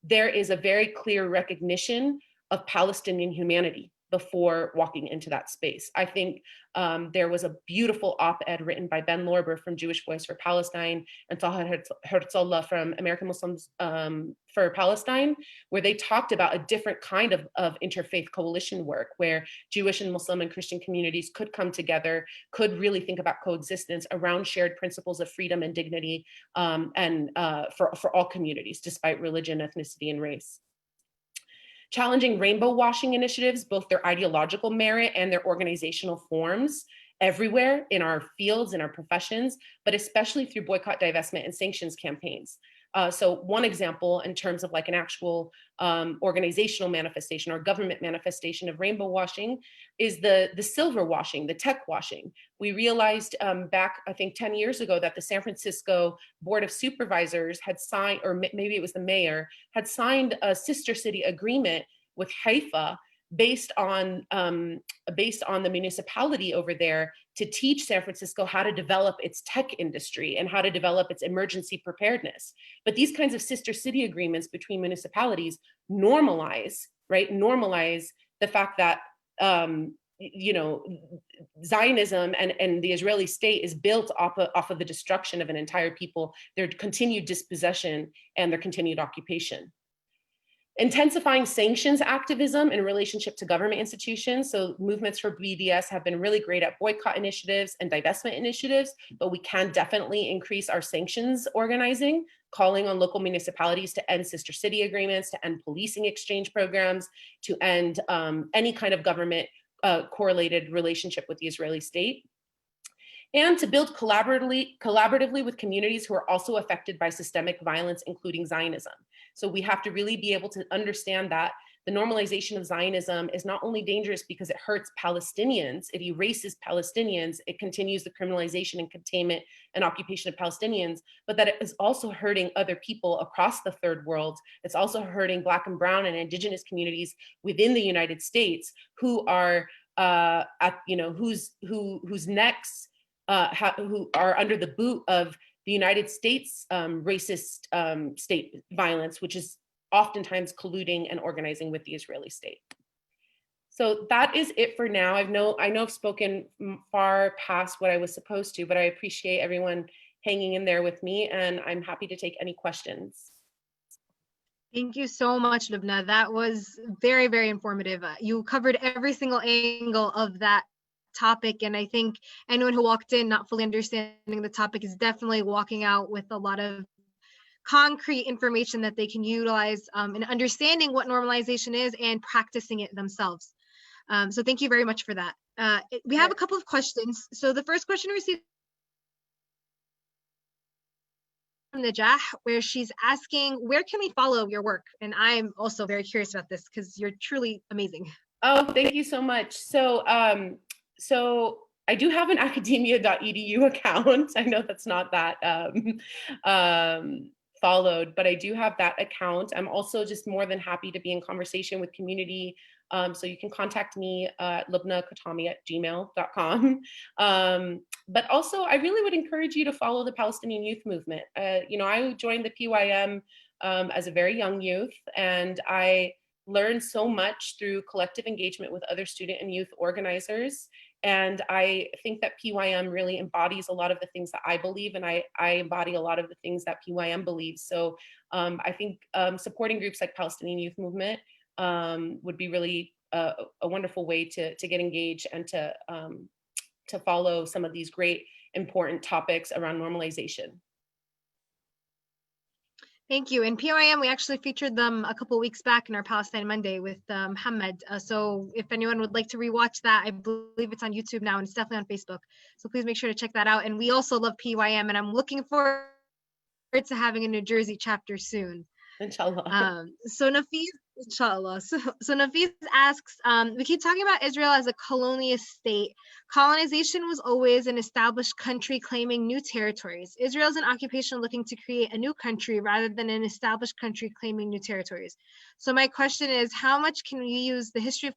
there is a very clear recognition of Palestinian humanity before walking into that space. I think there was a beautiful op-ed written by Ben Lorber from Jewish Voice for Palestine and Taha Herzullah from American Muslims for Palestine, where they talked about a different kind of interfaith coalition work where Jewish and Muslim and Christian communities could come together, could really think about coexistence around shared principles of freedom and dignity, and for all communities, despite religion, ethnicity, and race. Challenging rainbow washing initiatives, both their ideological merit and their organizational forms, everywhere in our fields, in our professions, but especially through boycott, divestment, and sanctions campaigns. So one example in terms of like an actual organizational manifestation or government manifestation of rainbow washing is the silver washing, the tech washing. We realized back, I think 10 years ago, that the San Francisco Board of Supervisors had signed, or maybe it was the mayor, had signed a sister city agreement with Haifa based on the municipality over there to teach San Francisco how to develop its tech industry and how to develop its emergency preparedness. But these kinds of sister city agreements between municipalities normalize the fact that Zionism and the Israeli state is built off of the destruction of an entire people, their continued dispossession and their continued occupation. Intensifying sanctions activism in relationship to government institutions. So movements for BDS have been really great at boycott initiatives and divestment initiatives, but we can definitely increase our sanctions organizing, calling on local municipalities to end sister city agreements, to end policing exchange programs, to end any kind of government correlated relationship with the Israeli state, and to build collaboratively with communities who are also affected by systemic violence, including Zionism. So we have to really be able to understand that the normalization of Zionism is not only dangerous because it hurts Palestinians, it erases Palestinians, it continues the criminalization and containment and occupation of Palestinians, but that it is also hurting other people across the third world. It's also hurting Black and Brown and Indigenous communities within the United States who are whose necks who are under the boot of the United States racist state violence, which is oftentimes colluding and organizing with the Israeli state. So that is it for now. I know I've spoken far past what I was supposed to, but I appreciate everyone hanging in there with me, and I'm happy to take any questions. Thank you so much, Lubna. That was very, very informative. You covered every single angle of that topic, and I think anyone who walked in not fully understanding the topic is definitely walking out with a lot of concrete information that they can utilize in understanding what normalization is and practicing it themselves. So thank you very much for that. We have a couple of questions. So the first question received from Najah, where she's asking, where can we follow your work? And I'm also very curious about this because you're truly amazing. Oh, thank you so much. So I do have an academia.edu account. I know that's not that followed, but I do have that account. I'm also just more than happy to be in conversation with community. So you can contact me at lubna@gmail.com. But also, I really would encourage you to follow the Palestinian youth movement. I joined the PYM as a very young youth, and I learned so much through collective engagement with other student and youth organizers. And I think that PYM really embodies a lot of the things that I believe, and I embody a lot of the things that PYM believes. So I think supporting groups like Palestinian Youth Movement would be really a wonderful way to get engaged and to follow some of these great important topics around normalization. Thank you. In PYM, we actually featured them a couple of weeks back in our Palestine Monday with Muhammad. So if anyone would like to rewatch that, I believe it's on YouTube now and it's definitely on Facebook. So please make sure to check that out. And we also love PYM, and I'm looking forward to having a New Jersey chapter soon. Inshallah. So Nafis, inshallah. So Nafis asks, we keep talking about Israel as a colonial state. Colonization was always an established country claiming new territories. Israel is an occupation looking to create a new country rather than an established country claiming new territories. So my question is, how much can we use the history of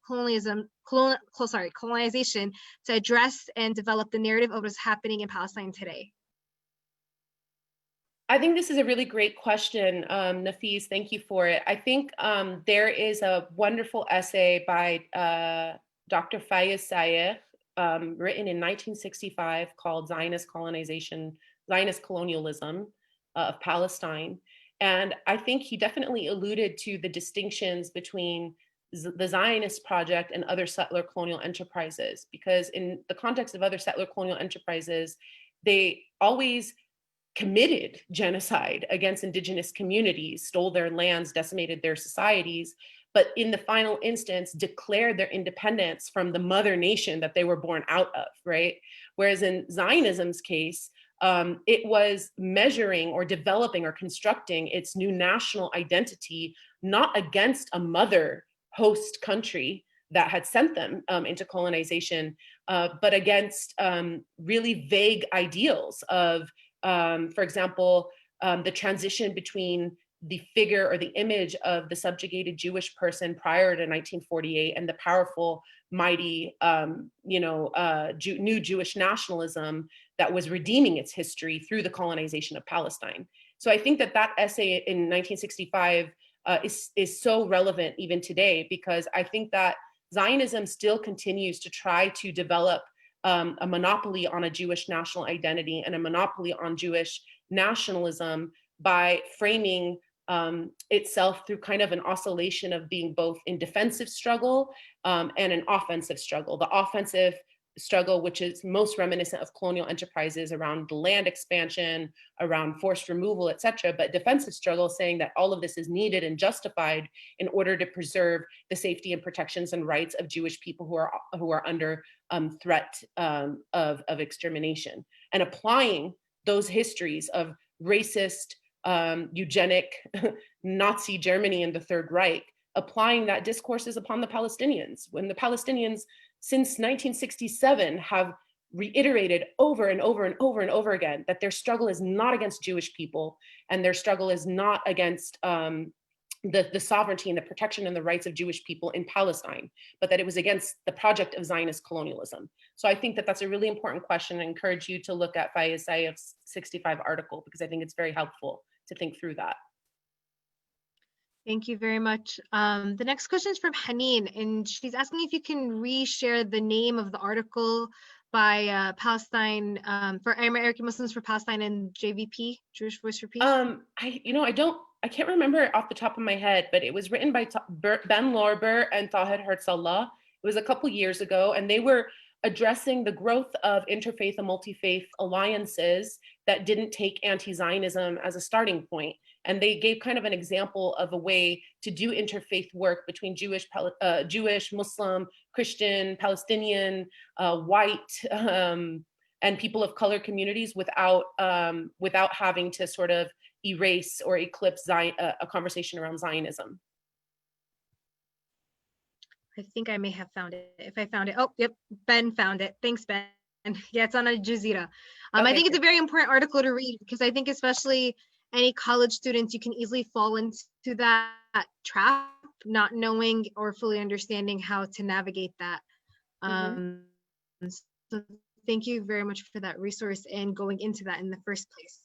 colonization to address and develop the narrative of what's happening in Palestine today? I think this is a really great question, Nafis. Thank you for it. I think there is a wonderful essay by Dr. Fayez Sayegh, written in 1965 called Zionist Colonization, Zionist Colonialism of Palestine. And I think he definitely alluded to the distinctions between the Zionist project and other settler colonial enterprises, because in the context of other settler colonial enterprises, they always committed genocide against indigenous communities, stole their lands, decimated their societies, but in the final instance declared their independence from the mother nation that they were born out of, right? Whereas in Zionism's case, it was measuring or developing or constructing its new national identity, not against a mother host country that had sent them into colonization, but against really vague ideals of, for example, the transition between the figure or the image of the subjugated Jewish person prior to 1948 and the powerful, mighty, new Jewish nationalism that was redeeming its history through the colonization of Palestine. So I think that essay in 1965 is so relevant even today, because I think that Zionism still continues to try to develop a monopoly on a Jewish national identity and a monopoly on Jewish nationalism by framing itself through kind of an oscillation of being both in defensive struggle and an offensive struggle. The offensive struggle, which is most reminiscent of colonial enterprises around land expansion, around forced removal, et cetera, but defensive struggle saying that all of this is needed and justified in order to preserve the safety and protections and rights of Jewish people who are under threat of extermination, and applying those histories of racist, eugenic, Nazi Germany and the Third Reich, applying that discourses upon the Palestinians, when the Palestinians since 1967 have reiterated over and over and over and over again that their struggle is not against Jewish people, and their struggle is not against the sovereignty and the protection and the rights of Jewish people in Palestine, but that it was against the project of Zionist colonialism. So I think that that's a really important question. I encourage you to look at Fayez Sayegh's 65 article, because I think it's very helpful to think through that. Thank you very much. The next question is from Haneen, and she's asking if you can reshare the name of the article by Palestine, for American Muslims for Palestine and JVP, Jewish Voice for Peace. I can't remember it off the top of my head, but it was written by Ben Lorber and Taher Herzallah. It was a couple years ago, and they were addressing the growth of interfaith and multi-faith alliances that didn't take anti-Zionism as a starting point. And they gave kind of an example of a way to do interfaith work between Jewish, Muslim, Christian, Palestinian, white, and people of color communities without having to sort of erase or eclipse a conversation around Zionism. I think I may have found it. If I found it, oh, yep, Ben found it. Thanks, Ben. Yeah, it's on Al Jazeera. Okay, I think it's a very important article to read because I think especially any college students, you can easily fall into that trap, not knowing or fully understanding how to navigate that. So thank you very much for that resource and going into that in the first place.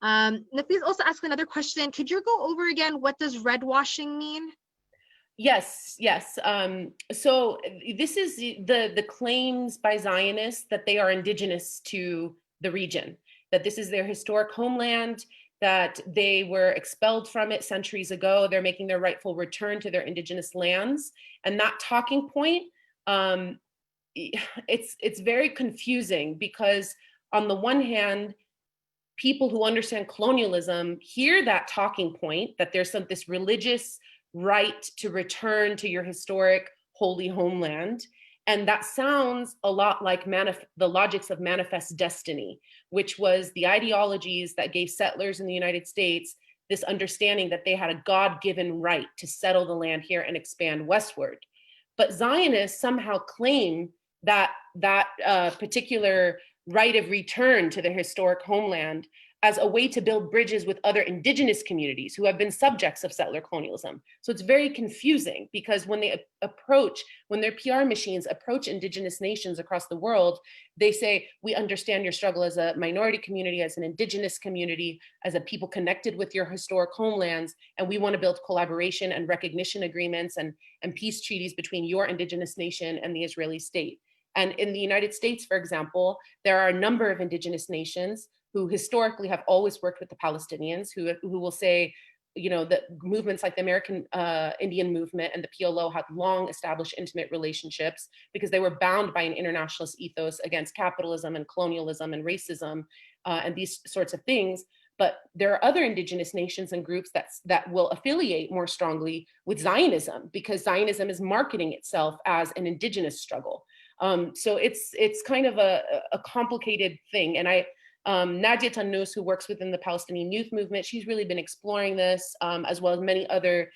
Now, please also ask another question. Could you go over again, what does red washing mean? Yes. So this is the claims by Zionists that they are indigenous to the region, that this is their historic homeland, that they were expelled from it centuries ago. They're making their rightful return to their indigenous lands. And that talking point, it's very confusing because on the one hand, people who understand colonialism hear that talking point, that there's this religious right to return to your historic holy homeland. And that sounds a lot like the logics of manifest destiny, which was the ideologies that gave settlers in the United States this understanding that they had a God-given right to settle the land here and expand westward. But Zionists somehow claim that particular right of return to their historic homeland as a way to build bridges with other indigenous communities who have been subjects of settler colonialism. So it's very confusing because when their PR machines approach indigenous nations across the world, they say, we understand your struggle as a minority community, as an indigenous community, as a people connected with your historic homelands, and we want to build collaboration and recognition agreements and peace treaties between your indigenous nation and the Israeli state. And in the United States, for example, there are a number of indigenous nations who historically have always worked with the Palestinians, who will say, that movements like the American Indian movement and the PLO had long established intimate relationships because they were bound by an internationalist ethos against capitalism and colonialism and racism and these sorts of things. But there are other indigenous nations and groups that will affiliate more strongly with Zionism because Zionism is marketing itself as an indigenous struggle. So it's kind of a complicated thing. And Nadia Tannous, who works within the Palestinian youth movement, she's really been exploring this, as well as many other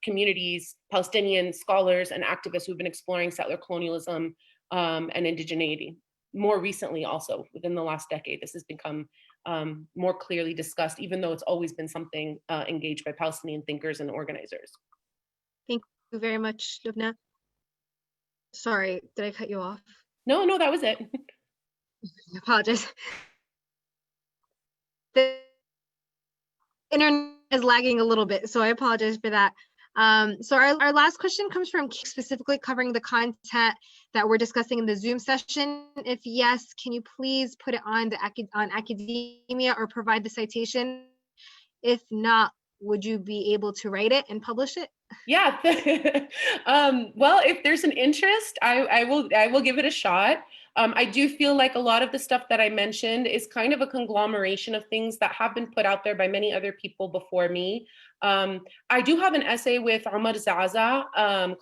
communities, Palestinian scholars and activists who've been exploring settler colonialism and indigeneity. More recently also, within the last decade, this has become more clearly discussed, even though it's always been something engaged by Palestinian thinkers and organizers. Thank you very much, Lubna. Sorry, did I cut you off? No, that was it. I apologize. The internet is lagging a little bit, so I apologize for that. So our last question comes from specifically covering the content that we're discussing in the Zoom session. If yes, can you please put it on academia or provide the citation? If not, would you be able to write it and publish it? Yeah. Well, if there's an interest, I will give it a shot. I do feel like a lot of the stuff that I mentioned is kind of a conglomeration of things that have been put out there by many other people before me. I do have an essay with Omar Zaza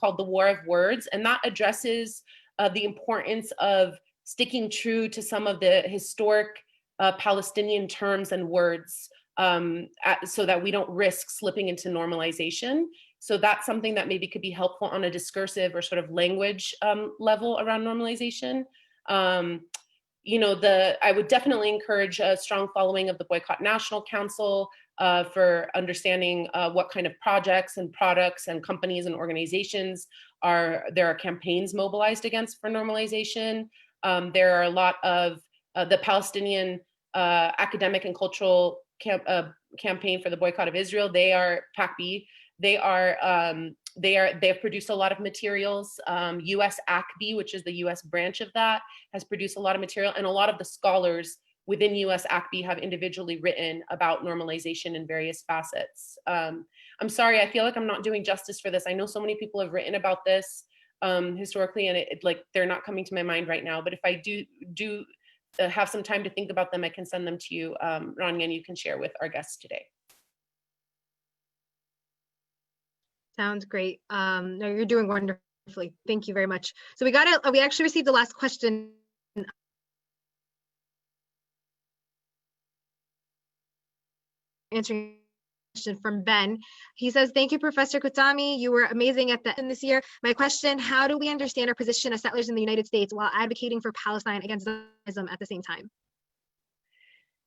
called The War of Words, and that addresses the importance of sticking true to some of the historic Palestinian terms and words so that we don't risk slipping into normalization. So that's something that maybe could be helpful on a discursive or sort of language level around normalization. I would definitely encourage a strong following of the Boycott National Council for understanding what kind of projects and products and companies and organizations there are campaigns mobilized against for normalization. There are a lot of the Palestinian academic and cultural campaign for the boycott of Israel. They are PACB. They have produced a lot of materials. US ACB, which is the US branch of that, has produced a lot of material, and a lot of the scholars within US ACB have individually written about normalization in various facets. I'm sorry, I feel like I'm not doing justice for this. I know so many people have written about this historically, and they're not coming to my mind right now. But if I do have some time to think about them, I can send them to you, Rania, and you can share with our guests today. Sounds great. No, you're doing wonderful. Thank you very much. So we actually received the last question. Answering question from Ben. He says, thank you, Professor Kotami. You were amazing at the end this year. My question, how do we understand our position as settlers in the United States while advocating for Palestine against Zionism at the same time?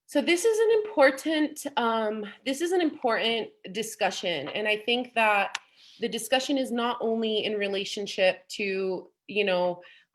So this is an important discussion. And I think that the discussion is not only in relationship to,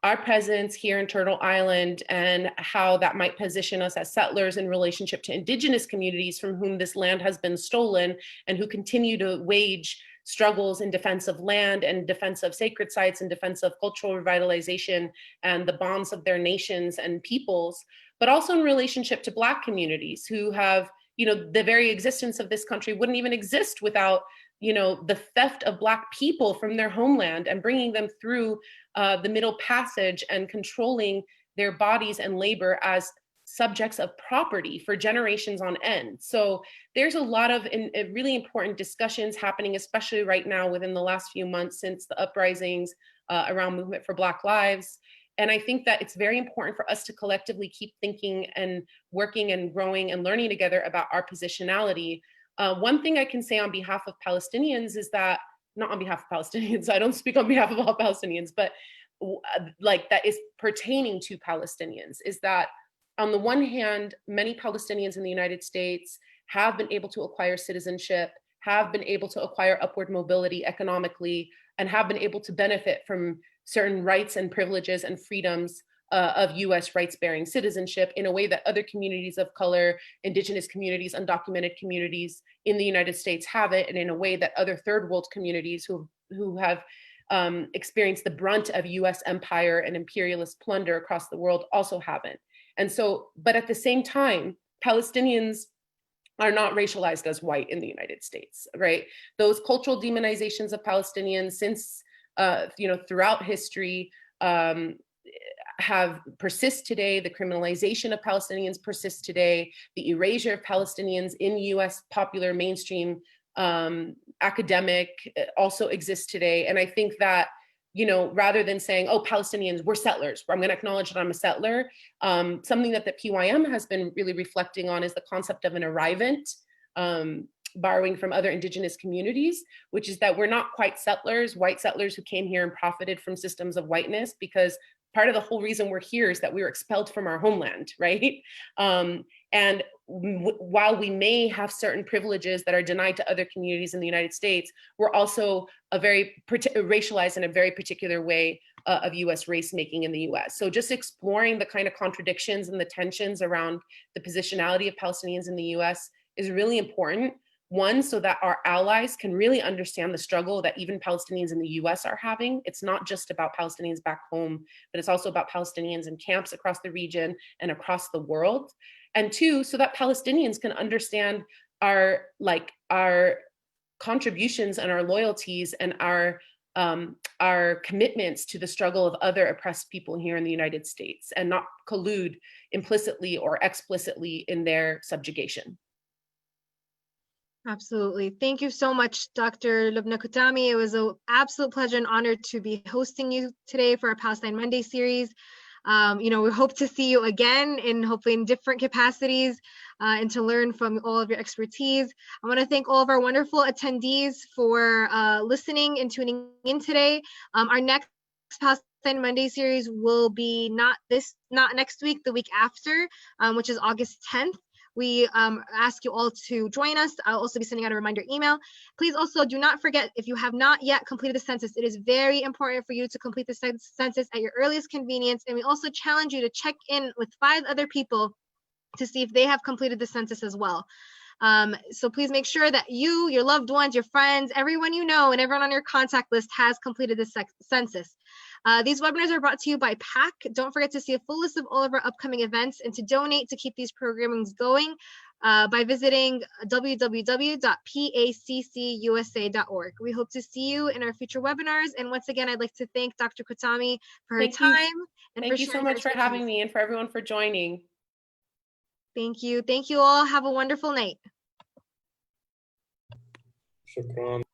our presence here in Turtle Island and how that might position us as settlers in relationship to indigenous communities from whom this land has been stolen and who continue to wage struggles in defense of land and defense of sacred sites and defense of cultural revitalization and the bonds of their nations and peoples, but also in relationship to Black communities who have, the very existence of this country wouldn't even exist without, the theft of Black people from their homeland and bringing them through the Middle Passage and controlling their bodies and labor as subjects of property for generations on end. So there's a lot of really important discussions happening, especially right now within the last few months since the uprisings around Movement for Black Lives. And I think that it's very important for us to collectively keep thinking and working and growing and learning together about our positionality. One thing I can say on behalf of Palestinians is that, not on behalf of Palestinians, I don't speak on behalf of all Palestinians, but that is pertaining to Palestinians, is that on the one hand, many Palestinians in the United States have been able to acquire citizenship, have been able to acquire upward mobility economically, and have been able to benefit from certain rights and privileges and freedoms of US rights-bearing citizenship in a way that other communities of color, indigenous communities, undocumented communities in the United States have it, and in a way that other third world communities who have experienced the brunt of US empire and imperialist plunder across the world also haven't. And so, but at the same time, Palestinians are not racialized as white in the United States, right? Those cultural demonizations of Palestinians since, throughout history have persist today. The criminalization of Palestinians persists today. The erasure of Palestinians in US popular mainstream academic also exists today. And I think that, rather than saying, oh, Palestinians, we're settlers, I'm gonna acknowledge that I'm a settler, something that the PYM has been really reflecting on is the concept of an arrivant, borrowing from other indigenous communities, which is that we're not quite settlers, white settlers who came here and profited from systems of whiteness, because part of the whole reason we're here is that we were expelled from our homeland, right? And while we may have certain privileges that are denied to other communities in the United States, we're also racialized in a very particular way of US race making in the US. So just exploring the kind of contradictions and the tensions around the positionality of Palestinians in the US is really important. One, so that our allies can really understand the struggle that even Palestinians in the US are having. It's not just about Palestinians back home, but it's also about Palestinians in camps across the region and across the world. And two, so that Palestinians can understand our contributions and our loyalties and our commitments to the struggle of other oppressed people here in the United States and not collude implicitly or explicitly in their subjugation. Absolutely. Thank you so much, Dr. Loubna Qutami. It was an absolute pleasure and honor to be hosting you today for our Palestine Monday series. We hope to see you again hopefully in different capacities and to learn from all of your expertise. I want to thank all of our wonderful attendees for listening and tuning in today. Our next Palestine Monday series will be not next week, the week after, which is August 10th. We ask you all to join us. I'll also be sending out a reminder email. Please also do not forget, if you have not yet completed the census, it is very important for you to complete the census at your earliest convenience. And we also challenge you to check in with 5 other people to see if they have completed the census as well. So please make sure that you, your loved ones, your friends, everyone you know, and everyone on your contact list has completed the census. These webinars are brought to you by PAC. Don't forget to see a full list of all of our upcoming events and to donate to keep these programmings going by visiting www.paccusa.org. We hope to see you in our future webinars. And once again, I'd like to thank Dr. Kotami for her time. Thank you so much for having me and for everyone for joining. Thank you. Thank you all. Have a wonderful night. Shukran.